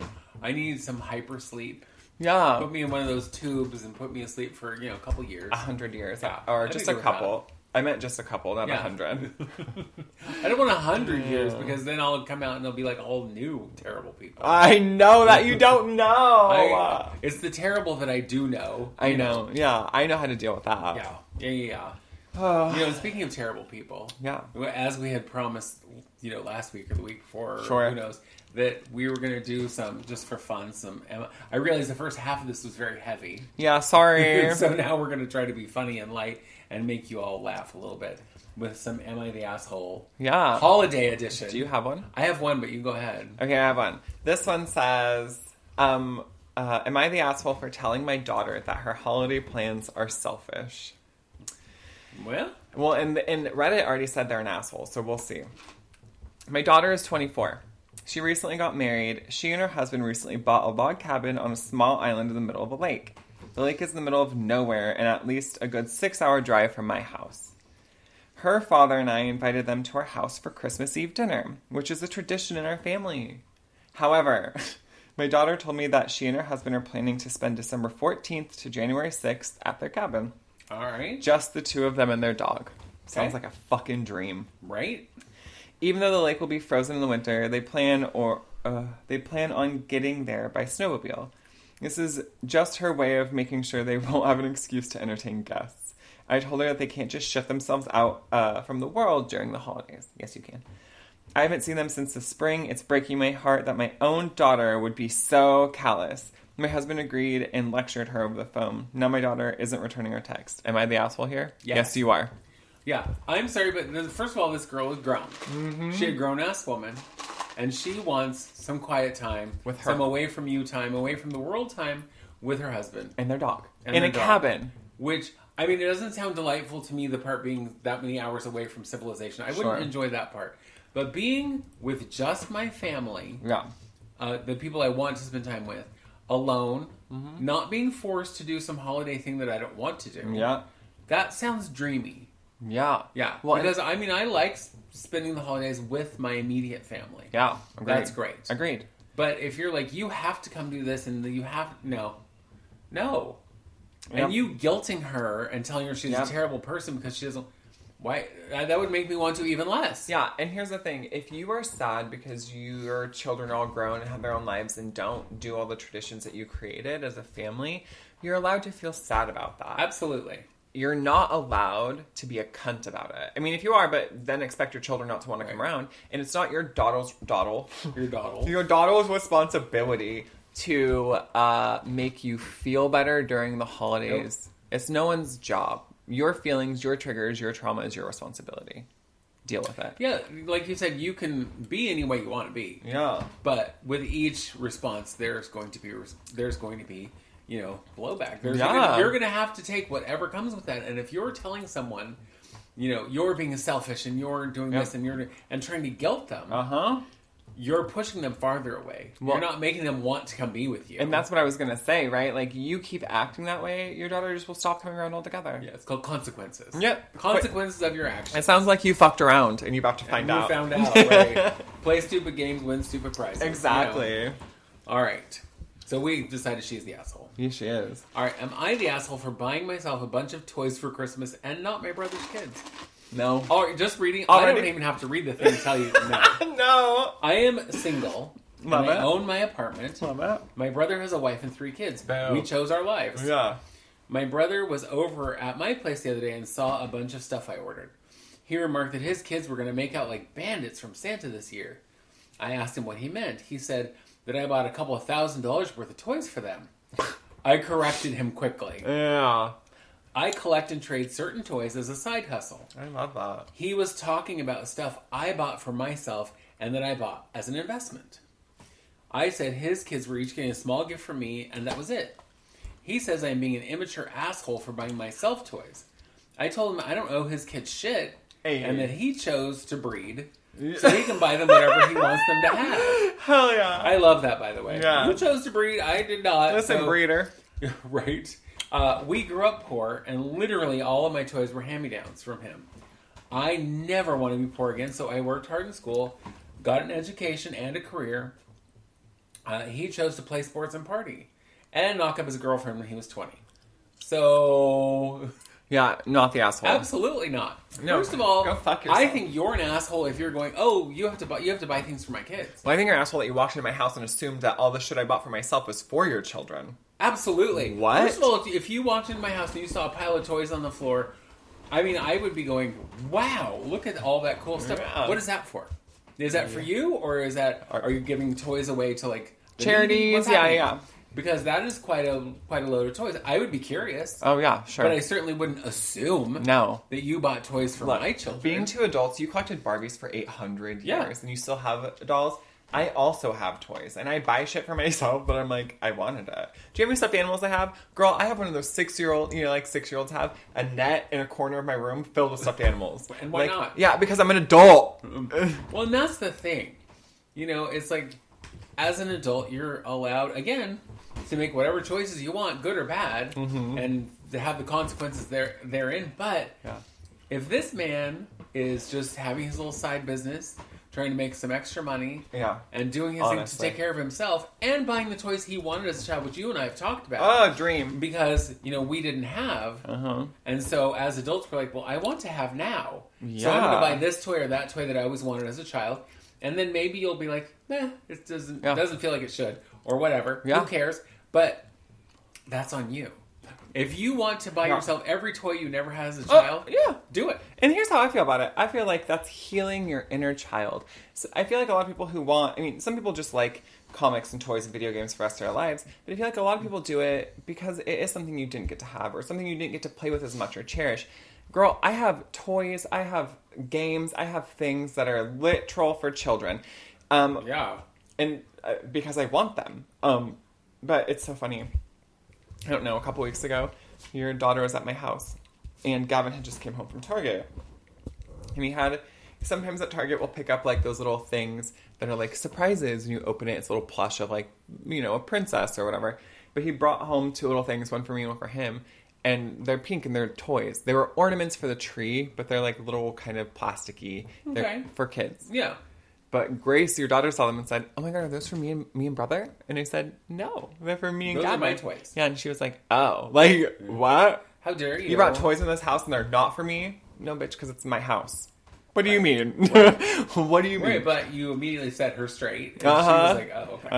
I need some hyper sleep. Yeah. Put me in one of those tubes and put me asleep for, a couple years. 100 years. Yeah. Or just a couple. I meant just a couple, not 100. I don't want 100 years because then I'll come out and they'll be like all new terrible people. I know that you don't know. It's the terrible that I do know. I know. Yeah, I know how to deal with that. Yeah. Speaking of terrible people. Yeah. As we had promised, last week or the week before, sure. Who knows, that we were going to do some, just for fun, I realized the first half of this was very heavy. Yeah, sorry. So now we're going to try to be funny and light and make you all laugh a little bit with some Am I the Asshole? Yeah. Holiday edition. Do you have one? I have one, but you go ahead. Okay, I have one. This one says, am I the asshole for telling my daughter that her holiday plans are selfish? Well, and Reddit already said they're an asshole, so we'll see. My daughter is 24. She recently got married. She and her husband recently bought a log cabin on a small island in the middle of a lake. The lake is in the middle of nowhere and at least a good 6-hour drive from my house. Her father and I invited them to our house for Christmas Eve dinner, which is a tradition in our family. However, my daughter told me that she and her husband are planning to spend December 14th to January 6th at their cabin. All right. Just the two of them and their dog. Sounds Okay. like a fucking dream. Right? Even though the lake will be frozen in the winter, they plan on getting there by snowmobile. This is just her way of making sure they won't have an excuse to entertain guests. I told her that they can't just shut themselves out from the world during the holidays. Yes, you can. I haven't seen them since the spring. It's breaking my heart that my own daughter would be so callous. My husband agreed and lectured her over the phone. Now my daughter isn't returning her text. Am I the asshole here? Yes, you are. Yeah. I'm sorry, but first of all, this girl is grown. Mm-hmm. She's a grown-ass woman. And she wants some quiet time. With her. Some away from you time, away from the world time with her husband. And their dog. And in their a dog. cabin. Which, I mean, it doesn't sound delightful to me, the part being that many hours away from civilization. I wouldn't enjoy that part. But being with just my family, the people I want to spend time with, alone, not being forced to do some holiday thing that I don't want to do, that sounds dreamy. Yeah. Well, because, I mean, I like spending the holidays with my immediate family. Yeah. Agreed. That's great. Agreed. But if you're like, you have to come do this, and you have... No. Yep. And you guilting her and telling her she's a terrible person because she doesn't... Why? That would make me want to even less. Yeah, and here's the thing. If you are sad because your children are all grown and have their own lives and don't do all the traditions that you created as a family, you're allowed to feel sad about that. Absolutely. You're not allowed to be a cunt about it. I mean, if you are, but then expect your children not to want to come around. And it's not your daughter's responsibility to make you feel better during the holidays. Nope. It's no one's job. Your feelings, your triggers, your trauma is your responsibility. Deal with it. Yeah, like you said, you can be any way you want to be. Yeah. But with each response, there's going to be blowback. You're going to have to take whatever comes with that. And if you're telling someone, you're being selfish and you're doing this and trying to guilt them, you're pushing them farther away. Well, you're not making them want to come be with you. And that's what I was going to say, right? Like, you keep acting that way, your daughter just will stop coming around altogether. Yeah, it's called consequences. Yep. Consequences of your actions. It sounds like you fucked around and you're about to find out. You found out, right? Play stupid games, win stupid prizes. Exactly. All right. So we decided she's the asshole. Yeah, she is. All right. Am I the asshole for buying myself a bunch of toys for Christmas and not my brother's kids? No. Oh, just reading. Already? I don't even have to read the thing to tell you no. No. I am single. Love I own my apartment. Love it. My brother has a wife and 3 kids. Boom. We chose our lives. Yeah. My brother was over at my place the other day and saw a bunch of stuff I ordered. He remarked that his kids were going to make out like bandits from Santa this year. I asked him what he meant. He said that I bought a couple of $1,000s worth of toys for them. I corrected him quickly. Yeah. I collect and trade certain toys as a side hustle. I love that. He was talking about stuff I bought for myself and that I bought as an investment. I said his kids were each getting a small gift from me, and that was it. He says I'm being an immature asshole for buying myself toys. I told him I don't owe his kids shit, and that he chose to breed, so he can buy them whatever he wants them to have. Hell yeah. I love that, by the way. Yeah. You chose to breed, I did not. Listen, breeder. Right. We grew up poor, and literally all of my toys were hand-me-downs from him. I never want to be poor again, so I worked hard in school, got an education and a career. He chose to play sports and party, and knock up his girlfriend when he was 20. So... Yeah, not the asshole. Absolutely not. No, First of all, go fuck yourself. I think you're an asshole if you're going, oh, you have to buy things for my kids. Well, I think you're an asshole that you walked into my house and assumed that all the shit I bought for myself was for your children. Absolutely. What? First of all, if you walked into my house and you saw a pile of toys on the floor, I mean, I would be going, wow, look at all that cool stuff. Yeah. What is that for? Is that for you, or is that, are you giving toys away to, like, charities? Yeah. Because that is quite a load of toys. I would be curious. Oh, yeah, sure. But I certainly wouldn't assume that you bought toys for my children. Being two adults, you collected Barbies for 800 years, and you still have dolls. I also have toys, and I buy shit for myself, but I'm like, I wanted it. Do you have any stuffed animals I have? Girl, I have one of those 6-year-old, like 6-year-olds have, a net in a corner of my room filled with stuffed animals. And why not? Yeah, because I'm an adult. Well, and that's the thing. It's like, as an adult, you're allowed, again, to make whatever choices you want, good or bad, and to have the consequences therein. But if this man is just having his little side business, trying to make some extra money, and doing his thing to take care of himself, and buying the toys he wanted as a child, which you and I have talked about. Oh, dream. Because, we didn't have. And so as adults, we're like, well, I want to have now. So I'm going to buy this toy or that toy that I always wanted as a child. And then maybe you'll be like, it doesn't feel like it should. Or whatever. Who cares? But that's on you. If you want to buy yourself every toy you never had as a child, do it. And here's how I feel about it. I feel like that's healing your inner child. So I feel like a lot of people who some people just like comics and toys and video games for the rest of their lives. But I feel like a lot of people do it because it is something you didn't get to have or something you didn't get to play with as much or cherish. Girl, I have toys, I have games, I have things that are literal for children. And because I want them. But it's so funny. I don't know, a couple weeks ago, your daughter was at my house, and Gavin had just came home from Target. And sometimes at Target we'll pick up, like, those little things that are, like, surprises, and you open it, it's a little plush of, like, a princess or whatever. But he brought home 2 little things, one for me and one for him, and they're pink, and they're toys. They were ornaments for the tree, but they're, like, little kind of plasticky. Okay. They're for kids. Yeah. But Grace, your daughter, saw them and said, "Oh my God, are those for me and brother?" And I said, "No, they're for me and Gavin." Those are my toys. Yeah, and she was like, "Oh, like what? How dare you? You brought toys in this house and they're not for me?" No, bitch, because it's my house. What do you mean? What do you mean? Right, but you immediately set her straight. And she was like, "Oh, okay."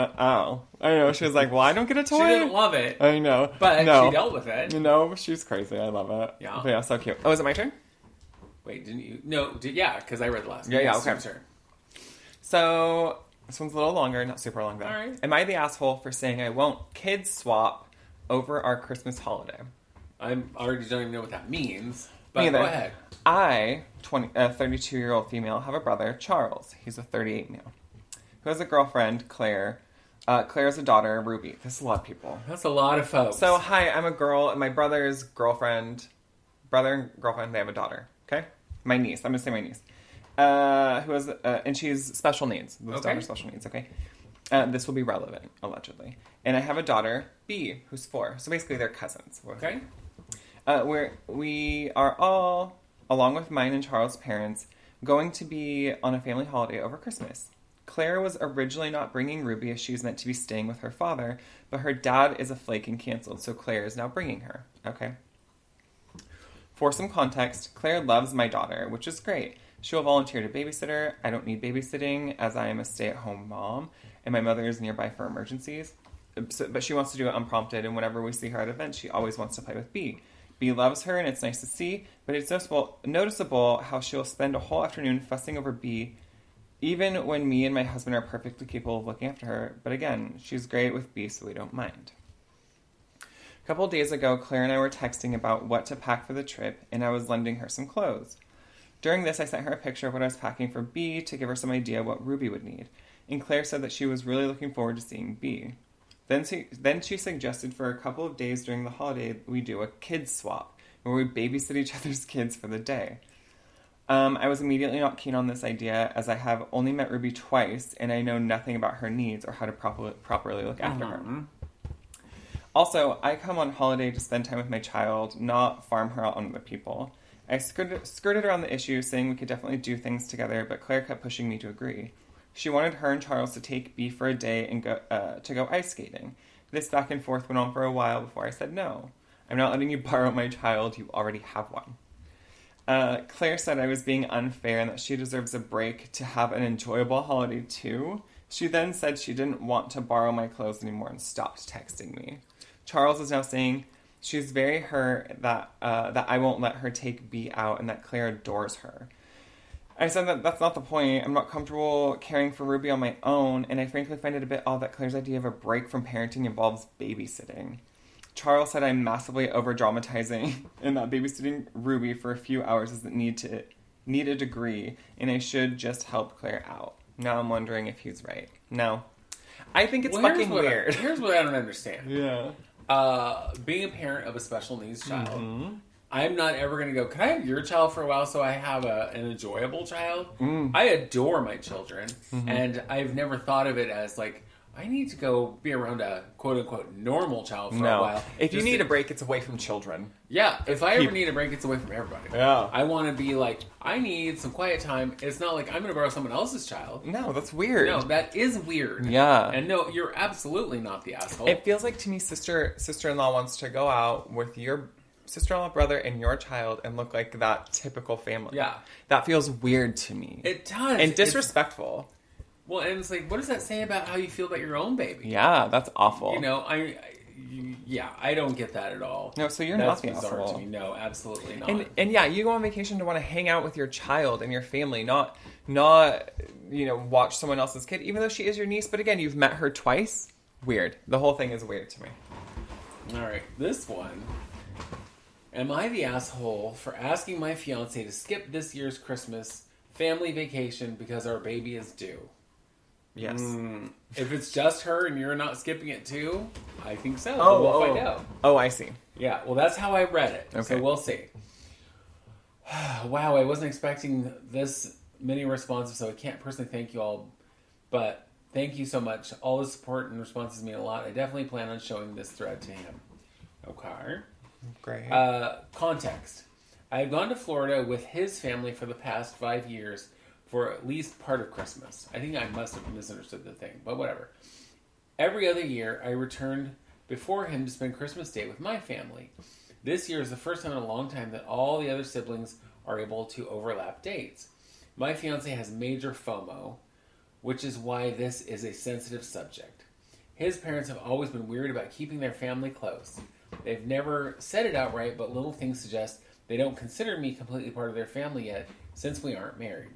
I know. She was like, "Well, I don't get a toy." She didn't love it. I know, but she dealt with it. No, she's crazy. I love it. Yeah, but yeah, so cute. Oh, is it my turn? Wait, didn't you? No, because I read the last one. Yeah, okay. Turn. So, this one's a little longer, not super long though. All right. Am I the asshole for saying I won't kids swap over our Christmas holiday? I already don't even know what that means, but Me either. Go ahead. I, 32-year-old female, have a brother, Charles. He's a 38 male. Who has a girlfriend, Claire. Claire has a daughter, Ruby. That's a lot of people. That's a lot of folks. So, hi, I'm a girl, and my brother and girlfriend, they have a daughter, okay? My niece. I'm going to say my niece. Who has, and she's special needs. This daughter's special needs, okay? This will be relevant, allegedly. And I have a daughter, B, who's 4. So basically they're cousins. Okay. We are all, along with mine and Charles' parents, going to be on a family holiday over Christmas. Claire was originally not bringing Ruby as she was meant to be staying with her father, but her dad is a flake and canceled, so Claire is now bringing her, okay? For some context, Claire loves my daughter, which is great. She will volunteer to babysit her. I don't need babysitting as I am a stay-at-home mom, and my mother is nearby for emergencies. But she wants to do it unprompted, and whenever we see her at events, she always wants to play with B. B loves her, and it's nice to see, but it's noticeable how she'll spend a whole afternoon fussing over B, even when me and my husband are perfectly capable of looking after her. But again, she's great with B, so we don't mind. A couple days ago, Claire and I were texting about what to pack for the trip, and I was lending her some clothes. During this, I sent her a picture of what I was packing for B to give her some idea what Ruby would need, and Claire said that she was really looking forward to seeing B. Then she suggested for a couple of days during the holiday we do a kids swap, where we babysit each other's kids for the day. I was immediately not keen on this idea, as I have only met Ruby twice, and I know nothing about her needs or how to properly look after her. Also, I come on holiday to spend time with my child, not farm her out on other people. I skirted around the issue, saying we could definitely do things together, but Claire kept pushing me to agree. She wanted her and Charles to take B for a day and go ice skating. This back and forth went on for a while before I said no. I'm not letting you borrow my child. You already have one. Claire said I was being unfair and that she deserves a break to have an enjoyable holiday too. She then said she didn't want to borrow my clothes anymore and stopped texting me. Charles is now saying she's very hurt that I won't let her take B out and that Claire adores her. I said that that's not the point. I'm not comfortable caring for Ruby on my own, and I frankly find it a bit odd that Claire's idea of a break from parenting involves babysitting. Charles said I'm massively over-dramatizing and that babysitting Ruby for a few hours doesn't need a degree, and I should just help Claire out. Now I'm wondering if he's right. No. I think it's fucking weird. Here's what I don't understand. Yeah. Being a parent of a special needs child, I'm not ever going to go, can I have your child for a while so I have an enjoyable child? I adore my children, and I've never thought of it as like, I need to go be around a quote-unquote normal child for a while. If you need a break, it's away from children. Yeah, if I ever need a break, it's away from everybody. Yeah. I want to be like, I need some quiet time. It's not like I'm going to borrow someone else's child. No, that's weird. No, that is weird. Yeah. And no, you're absolutely not the asshole. It feels like to me sister-in-law wants to go out with your sister-in-law brother and your child and look like that typical family. Yeah. That feels weird to me. It does. And disrespectful. Well, and it's like, what does that say about how you feel about your own baby? Yeah, that's awful. You know, I don't get that at all. No, so you're That's not the bizarre asshole. to me. No, absolutely not. And yeah, you go on vacation to want to hang out with your child and your family, not watch someone else's kid, even though she is your niece. But again, you've met her twice. Weird. The whole thing is weird to me. All right, this one. Am I the asshole for asking my fiance to skip this year's Christmas family vacation because our baby is due? Yes. If it's just her and you're not skipping it too, I think so. We'll find out. Oh, I see. Yeah, well, that's how I read it. Okay. So we'll see. Wow, I wasn't expecting this many responses, so I can't personally thank you all. But thank you so much. All the support and responses mean a lot. I definitely plan on showing this thread to him. Okay. Great. Context. I have gone to Florida with his family for the past 5 years for at least part of Christmas. I think I must have misunderstood the thing, but whatever. Every other year, I returned before him to spend Christmas Day with my family. This year is the first time in a long time that all the other siblings are able to overlap dates. My fiance has major FOMO, which is why this is a sensitive subject. His parents have always been weird about keeping their family close. They've never said it outright, but little things suggest they don't consider me completely part of their family yet, since we aren't married.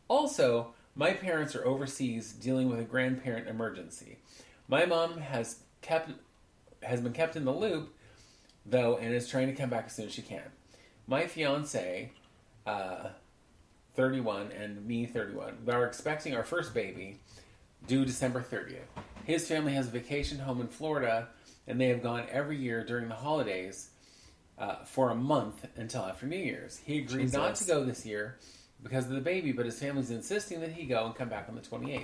Also, my parents are overseas dealing with a grandparent emergency. My mom has been kept in the loop, though, and is trying to come back as soon as she can. My fiance, 31, and me, 31, are expecting our first baby due December 30th. His family has a vacation home in Florida, and they have gone every year during the holidays for a month until after New Year's. He agreed not to go this year because of the baby, but his family's insisting that he go and come back on the 28th,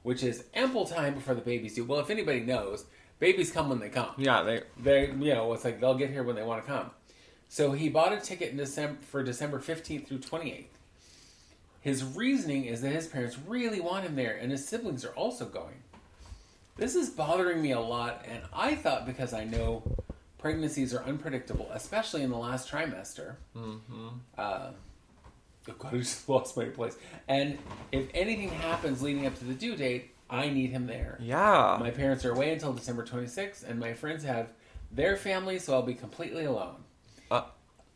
which is ample time before the baby's due. Well, if anybody knows, babies come when they come. Yeah, they it's like they'll get here when they want to come. So he bought a ticket for December 15th through 28th. His reasoning is that his parents really want him there, and his siblings are also going. This is bothering me a lot, and I thought because I know pregnancies are unpredictable, especially in the last trimester. Oh God, I just lost my place. And if anything happens leading up to the due date, I need him there. Yeah. My parents are away until December 26th, and my friends have their family, so I'll be completely alone.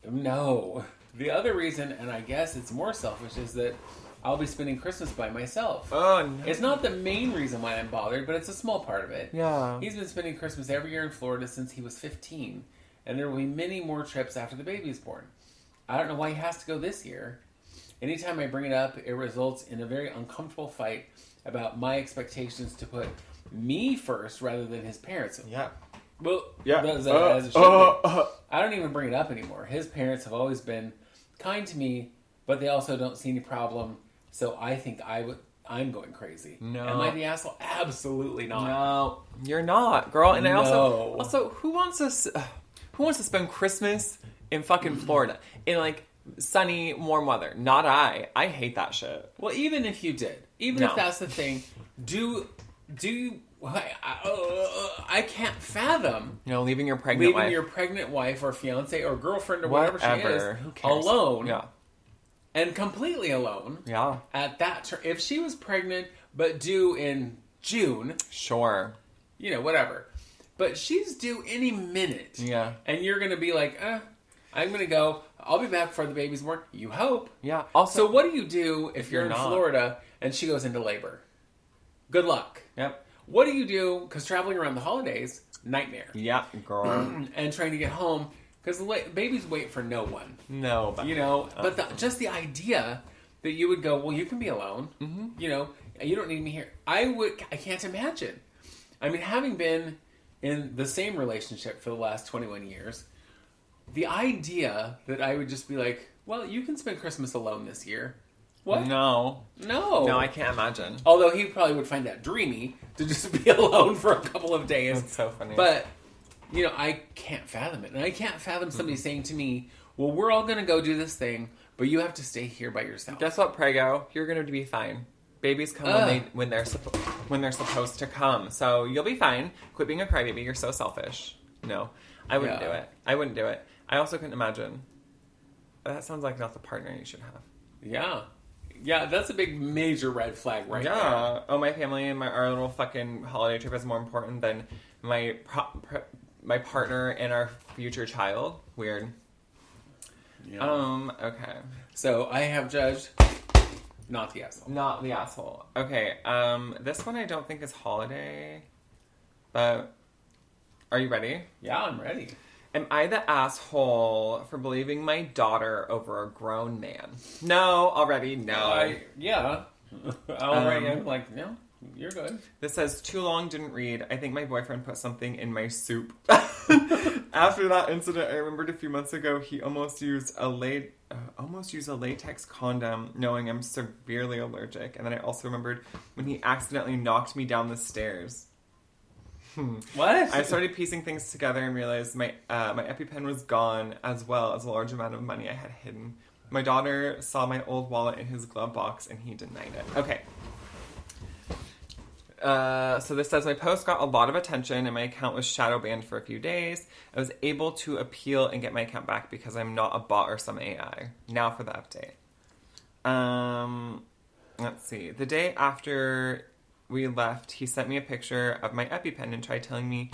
No. The other reason, and I guess it's more selfish, is that I'll be spending Christmas by myself. Oh, no. It's not the main reason why I'm bothered, but it's a small part of it. Yeah. He's been spending Christmas every year in Florida since he was 15, and there will be many more trips after the baby's born. I don't know why he has to go this year. Anytime I bring it up, it results in a very uncomfortable fight about my expectations to put me first rather than his parents. Yeah. Well, yeah. As it should be. I don't even bring it up anymore. His parents have always been kind to me, but they also don't see any problem. So I think I'm going crazy. No. Am I the asshole? Absolutely not. No, you're not, girl. And I No. also, who wants to spend Christmas in fucking Florida in like sunny, warm weather? Not I. I hate that shit. Well, even if you did, if that's the thing, do you? I can't fathom. Leaving your pregnant wife or fiance or girlfriend or whatever she is alone. Yeah. And completely alone. Yeah. At that if she was pregnant but due in June. Sure. Whatever. But she's due any minute. Yeah. And you're going to be like, I'm going to go. I'll be back before the baby's born. You hope. Yeah. Also, so what do you do if you're in Florida and she goes into labor? Good luck. Yep. What do you do? Because traveling around the holidays, nightmare. Yeah, girl. And trying to get home. Because babies wait for no one. No. But just the idea that you would go, well, you can be alone. Mm-hmm. You don't need me here. I can't imagine. I mean, having been in the same relationship for the last 21 years, the idea that I would just be like, well, you can spend Christmas alone this year. What? No, I can't imagine. Although he probably would find that dreamy to just be alone for a couple of days. That's so funny. But, I can't fathom it. And I can't fathom somebody saying to me, well, we're all going to go do this thing, but you have to stay here by yourself. Guess what, Prego? You're going to be fine. Babies come when they're supposed to come. So you'll be fine. Quit being a crybaby. You're so selfish. No, I wouldn't do it. I wouldn't do it. I also couldn't imagine. That sounds like not the partner you should have. Yeah. Yeah, that's a big major red flag there. Oh, my family and our little fucking holiday trip is more important than my partner and our future child. Weird. Yeah. Okay. So I have judged not the asshole. Not the asshole. Okay. This one I don't think is holiday, but are you ready? Yeah, I'm ready. Am I the asshole for believing my daughter over a grown man? No, already, no. Yeah. Already, I'm like, no, you're good. This says, too long, didn't read. I think my boyfriend put something in my soup. After that incident, I remembered a few months ago, he almost used a latex condom, knowing I'm severely allergic. And then I also remembered when he accidentally knocked me down the stairs. What? I started piecing things together and realized my EpiPen was gone, as well as a large amount of money I had hidden. My daughter saw my old wallet in his glove box, and he denied it. Okay. So this says, my post got a lot of attention, and my account was shadow banned for a few days. I was able to appeal and get my account back because I'm not a bot or some AI. Now for the update. Let's see. The day after we left, he sent me a picture of my EpiPen and tried telling me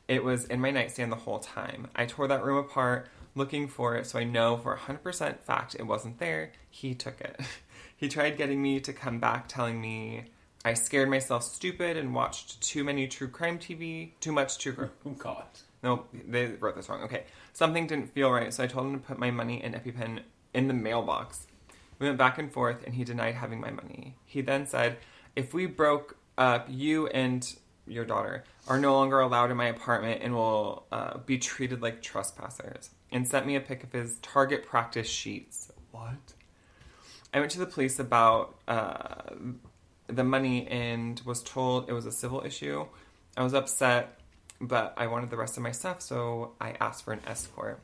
it was in my nightstand the whole time. I tore that room apart looking for it, so I know for 100% fact it wasn't there. He took it. He tried getting me to come back, telling me I scared myself stupid and watched too much true crime. Oh, God. No, they wrote this wrong. Okay. Something didn't feel right, so I told him to put my money and EpiPen in the mailbox. We went back and forth, and he denied having my money. He then said, if we broke up, you and your daughter are no longer allowed in my apartment and will be treated like trespassers. And sent me a pic of his target practice sheets. What? I went to the police about the money and was told it was a civil issue. I was upset, but I wanted the rest of my stuff, so I asked for an escort.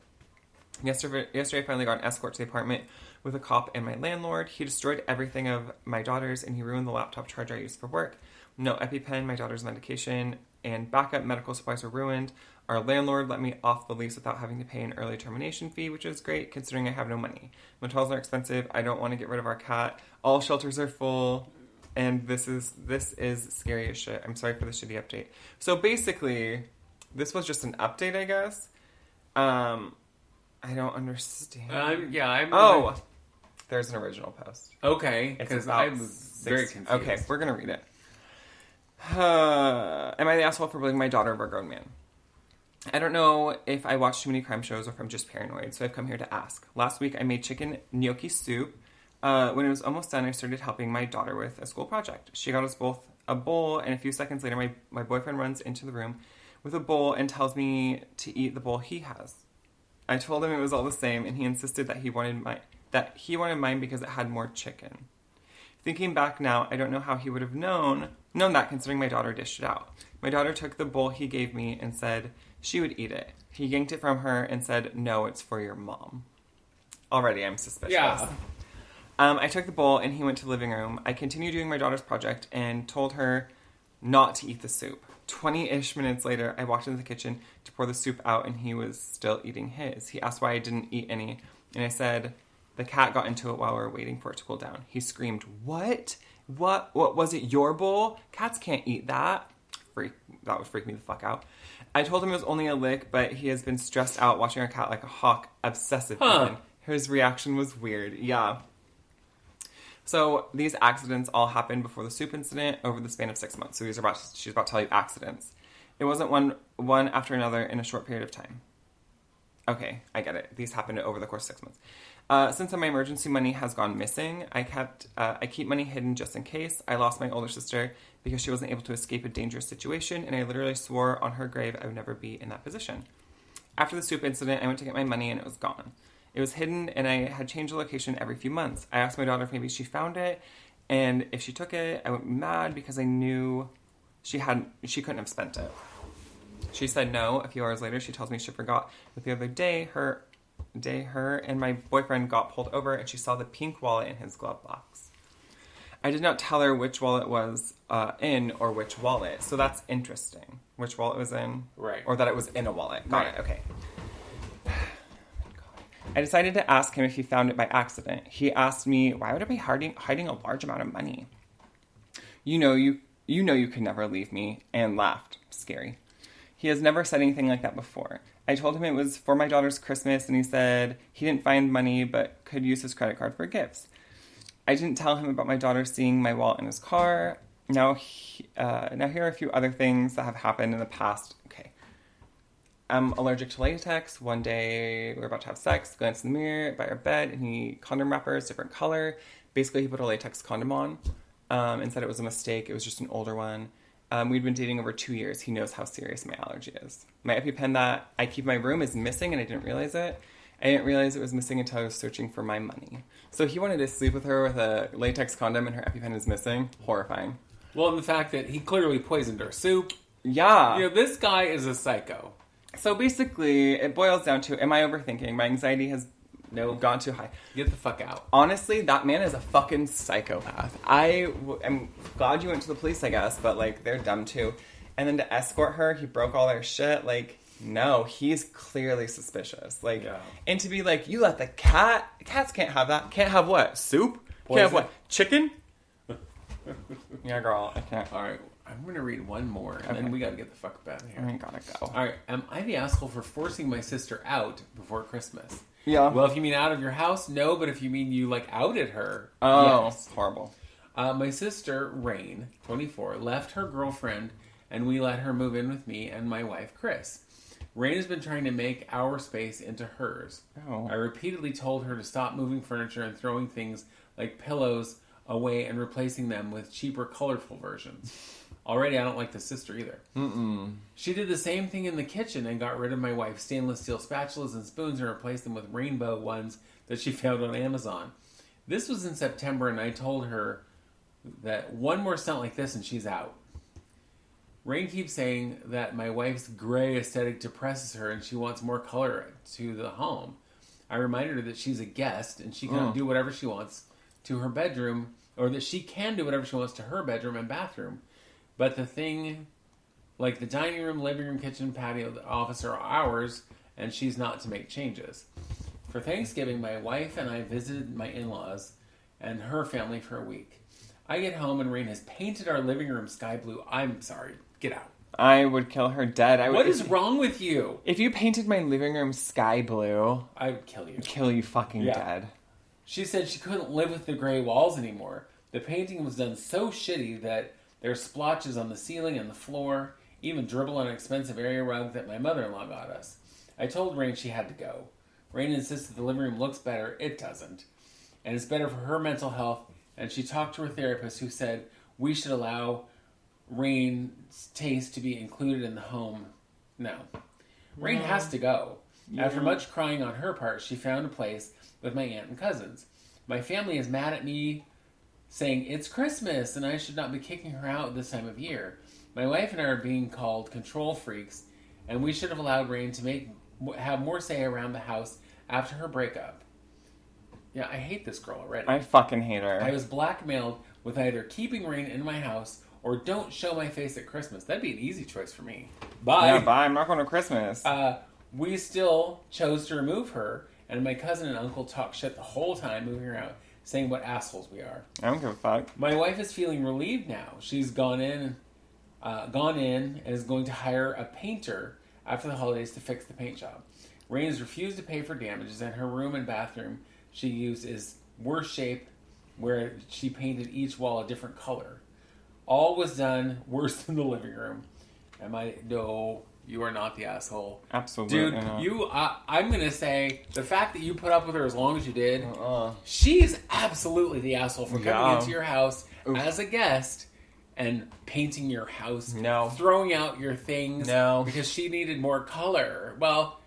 Yesterday I finally got an escort to the apartment with a cop and my landlord. He destroyed everything of my daughter's, and he ruined the laptop charger I used for work. No EpiPen, my daughter's medication, and backup medical supplies were ruined. Our landlord let me off the lease without having to pay an early termination fee, which is great considering I have no money. Motels are expensive. I don't want to get rid of our cat. All shelters are full. And this is scary as shit. I'm sorry for the shitty update. So basically, this was just an update, I guess. I don't understand. There's an original post. Okay, because I'm very confused. Okay, we're going to read it. Am I the asshole for believing my daughter over a grown man? I don't know if I watch too many crime shows or if I'm just paranoid, so I've come here to ask. Last week, I made chicken gnocchi soup. When it was almost done, I started helping my daughter with a school project. She got us both a bowl, and a few seconds later, my boyfriend runs into the room with a bowl and tells me to eat the bowl he has. I told him it was all the same, and he insisted that he wanted mine because it had more chicken. Thinking back now, I don't know how he would have known that, considering my daughter dished it out. My daughter took the bowl he gave me and said she would eat it. He yanked it from her and said, "No, it's for your mom." Already, I'm suspicious. Yeah. I took the bowl and he went to the living room. I continued doing my daughter's project and told her not to eat the soup. 20-ish minutes later, I walked into the kitchen to pour the soup out and he was still eating his. He asked why I didn't eat any, and I said the cat got into it while we were waiting for it to cool down. He screamed, What was it, your bowl? Cats can't eat that. That would freak me the fuck out. I told him it was only a lick, but he has been stressed out watching our cat like a hawk, obsessive even. His reaction was weird. Yeah. So these accidents all happened before the soup incident over the span of 6 months. So she's about to tell you accidents. It wasn't one after another in a short period of time. Okay, I get it. These happened over the course of 6 months. Since my emergency money has gone missing, I keep money hidden just in case. I lost my older sister because she wasn't able to escape a dangerous situation, and I literally swore on her grave I would never be in that position. After the soup incident, I went to get my money and it was gone. It was hidden, and I had changed the location every few months. I asked my daughter if maybe she found it, and if she took it, I went mad because I knew she couldn't have spent it. She said no. A few hours later, she tells me she forgot. But the other day, her and my boyfriend got pulled over, and she saw the pink wallet in his glove box. I did not tell her which wallet was in or which wallet, so that's interesting. Which wallet was in, right? Or that it was in a wallet. Got it. Okay. I decided to ask him if he found it by accident. He asked me, why would I be hiding a large amount of money? You know you could never leave me, and laughed. Scary. He has never said anything like that before. I told him it was for my daughter's Christmas, and he said he didn't find money but could use his credit card for gifts. I didn't tell him about my daughter seeing my wallet in his car. Now here are a few other things that have happened in the past. Okay. I'm allergic to latex. One day, we were about to have sex, glanced in the mirror by our bed, and condom wrappers, different color. Basically, he put a latex condom on and said it was a mistake. It was just an older one. We'd been dating over 2 years. He knows how serious my allergy is. My EpiPen that I keep in my room is missing, and I didn't realize it. I didn't realize it was missing until I was searching for my money. So he wanted to sleep with her with a latex condom, and her EpiPen is missing. Horrifying. Well, and the fact that he clearly poisoned her soup. Yeah. You know, this guy is a psycho. So basically, it boils down to, am I overthinking? My anxiety has gone too high. Get the fuck out. Honestly, that man is a fucking psychopath. I'm glad you went to the police, I guess, but, like, they're dumb too. And then to escort her, he broke all their shit. Like, no, he's clearly suspicious. Like, yeah. And to be like, you let the cats can't have that. Can't have what? Soup? Poison. Can't have what? Chicken? Yeah, girl, I can't. All right. I'm going to read one more, and then we got to get the fuck out of here. I gotta go. All right. Am I the asshole for forcing my sister out before Christmas? Yeah. Well, if you mean out of your house, no. But if you mean you, like, outed her, yes. Horrible. My sister, Rain, 24, left her girlfriend, and we let her move in with me and my wife, Chris. Rain has been trying to make our space into hers. Oh. I repeatedly told her to stop moving furniture and throwing things like pillows away and replacing them with cheaper, colorful versions. Already, I don't like the sister either. Mm-mm. She did the same thing in the kitchen and got rid of my wife's stainless steel spatulas and spoons and replaced them with rainbow ones that she found on Amazon. This was in September, and I told her that one more stunt like this and she's out. Rain keeps saying that my wife's gray aesthetic depresses her and she wants more color to the home. I reminded her that she's a guest and she can do whatever she wants to her bedroom, or that she can do whatever she wants to her bedroom and bathroom. But the thing, like the dining room, living room, kitchen, patio, the office are ours, and she's not to make changes. For Thanksgiving, my wife and I visited my in-laws and her family for a week. I get home and Rain has painted our living room sky blue. I'm sorry. Get out. I would kill her dead. What is wrong with you? If you painted my living room sky blue, I would kill you. Kill you fucking dead. She said she couldn't live with the gray walls anymore. The painting was done so shitty that there are splotches on the ceiling and the floor, even dribble on an expensive area rug that my mother-in-law got us. I told Rain she had to go. Rain insisted the living room looks better. It doesn't. And it's better for her mental health. And she talked to her therapist, who said we should allow Rain's taste to be included in the home. No. Rain has to go. Yeah. After much crying on her part, she found a place with my aunt and cousins. My family is mad at me, saying it's Christmas and I should not be kicking her out this time of year. My wife and I are being called control freaks, and we should have allowed Rain to have more say around the house after her breakup. Yeah, I hate this girl already. I fucking hate her. I was blackmailed with either keeping Rain in my house or don't show my face at Christmas. That'd be an easy choice for me. Bye. Yeah, bye. I'm not going to Christmas. We still chose to remove her, and my cousin and uncle talked shit the whole time moving her out, saying what assholes we are. I don't give a fuck. My wife is feeling relieved now. She's gone in and is going to hire a painter after the holidays to fix the paint job. Rain has refused to pay for damages, and her room and bathroom she used is worse shape, where she painted each wall a different color. All was done worse than the living room. No, you are not the asshole. Absolutely. Dude, I'm going to say, the fact that you put up with her as long as you did, she's absolutely the asshole for coming into your house as a guest and painting your house. No. Throwing out your things. No. Because she needed more color. Well,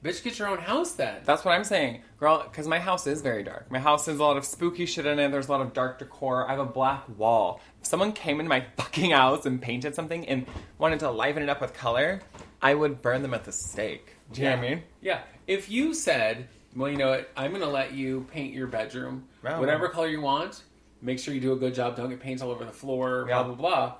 bitch, get your own house then. That's what I'm saying. Girl, because my house is very dark. My house has a lot of spooky shit in it. There's a lot of dark decor. I have a black wall. If someone came into my fucking house and painted something and wanted to liven it up with color, I would burn them at the stake. Do you know what I mean? Yeah. If you said, well, you know what, I'm going to let you paint your bedroom, whatever color you want, make sure you do a good job, don't get paint all over the floor, blah, blah, blah,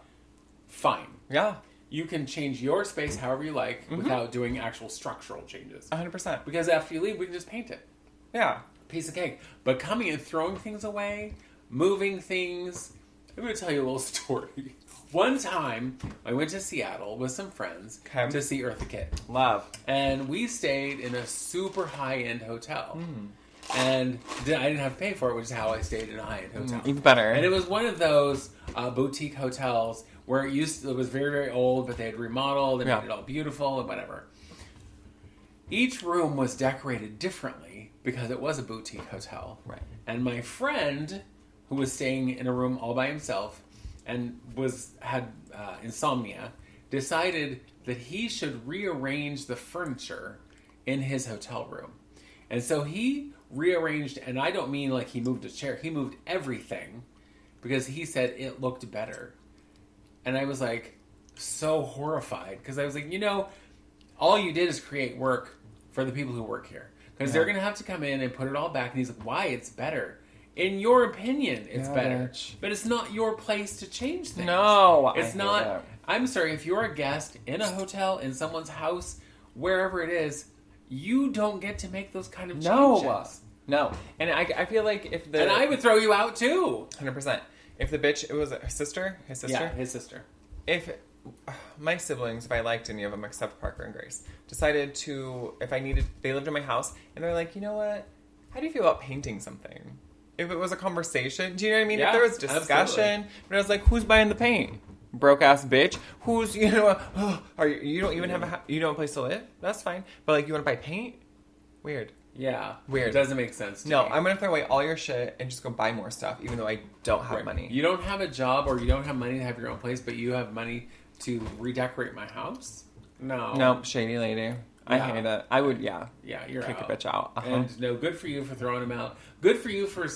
fine. Yeah. You can change your space however you like without doing actual structural changes. 100%. Because after you leave, we can just paint it. Yeah. Piece of cake. But coming and throwing things away, moving things... I'm going to tell you a little story. One time, I went to Seattle with some friends to see Eartha Kitt. Love. And we stayed in a super high-end hotel. And I didn't have to pay for it, which is how I stayed in a high-end hotel. Even better. And it was one of those boutique hotels where it was very, very old, but they had remodeled and made it all beautiful and whatever. Each room was decorated differently because it was a boutique hotel. Right. And my friend, who was staying in a room all by himself and had insomnia, decided that he should rearrange the furniture in his hotel room. And so he rearranged, and I don't mean like he moved a chair, he moved everything because he said it looked better. And I was like so horrified because I was like, all you did is create work for the people who work here. Because they're going to have to come in and put it all back. And he's like, why? It's better. In your opinion, it's better. But it's not your place to change things. No. It's not. I'm sorry, if you're a guest in a hotel, in someone's house, wherever it is, you don't get to make those kind of changes. No. And I feel like if And I would throw you out too. 100%. If the bitch, it was her sister? His sister? Yeah, his sister. If my siblings, if I liked any of them except Parker and Grace, decided to, they lived in my house, and they're like, you know what? How do you feel about painting something? If it was a conversation, do you know what I mean? Yeah, if there was discussion, but I was like, who's buying the paint? Broke ass bitch. Who's, you don't even have a place to live? That's fine. But like, you want to buy paint? Weird. Yeah. Weird. It doesn't make sense to me. I'm going to throw away all your shit and just go buy more stuff, even though I don't have money. You don't have a job or you don't have money to have your own place, but you have money to redecorate my house? No, shady lady. I hate it. I would, you're kick out. a bitch out. And no, good for you for throwing them out. Good for you for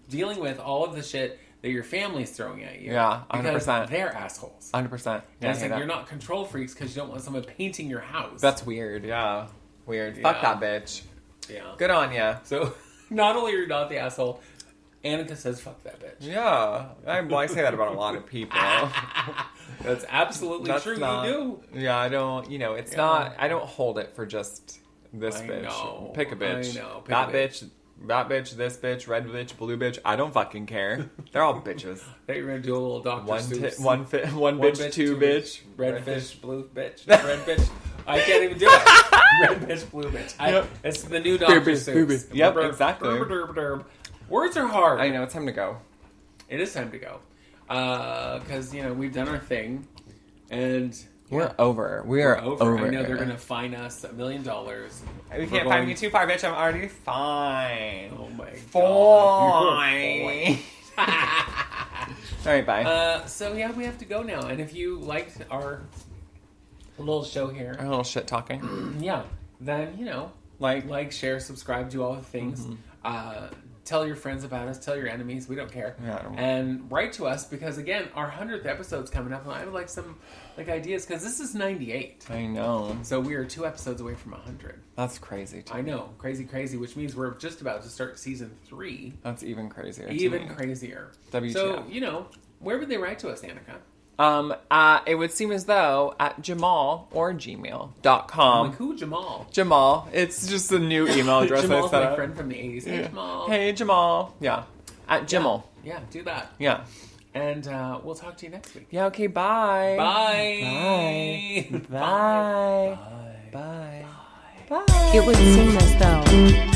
dealing with all of the shit that your family's throwing at you. Yeah, 100%. Because they're assholes. 100%. Yeah, it's like you're not control freaks because you don't want someone painting your house. That's weird. Yeah, weird. Fuck that bitch. Yeah. Good on ya. So, not only are you not the asshole, Annika says fuck that bitch. Yeah. I say that about a lot of people. That's absolutely true. You do. Yeah, I don't, it's not, I don't hold it for just this bitch. Know. Pick a bitch. I know. That bitch, this bitch, red bitch, blue bitch. I don't fucking care. They're all bitches. I thought you were going to do a little Dr. Seuss. One bitch, two bitch. Red fish, blue bitch. Red bitch. I can't even do it. Red bitch, blue bitch. It's the new Dr. Seuss. Yep, exactly. Words are hard. I know, it's time to go. It is time to go. Because, we've done our thing. And... We're over. We're over. I know they're going to fine us $1 million. We can't find me too far, bitch. I'm already fine. Oh my god. Fine. All right, bye. So yeah, we have to go now. And if you liked our little show here, Our little shit talking. yeah, then like, share, subscribe, do all the things. Tell your friends about us. Tell your enemies. We don't care. Yeah, and write to us because again, our 100th episode's coming up, and I would like some ideas because this is 98. I know. So we are 2 episodes away from 100. That's crazy. I know, crazy, which means we're just about to start season 3. That's even crazier. Even crazier. WTF. So where would they write to us, Annika? It would seem as though at Jamal or gmail.com. Like, who, Jamal? Jamal. It's just a new email address. Jamal's I set my up. friend from the 80s. Hey, Jamal. Hey, Jamal. Yeah. At Jamal. Yeah, do that. Yeah. And we'll talk to you next week. Yeah, okay, bye. Bye. Bye. Bye. Bye. Bye. It would seem as though...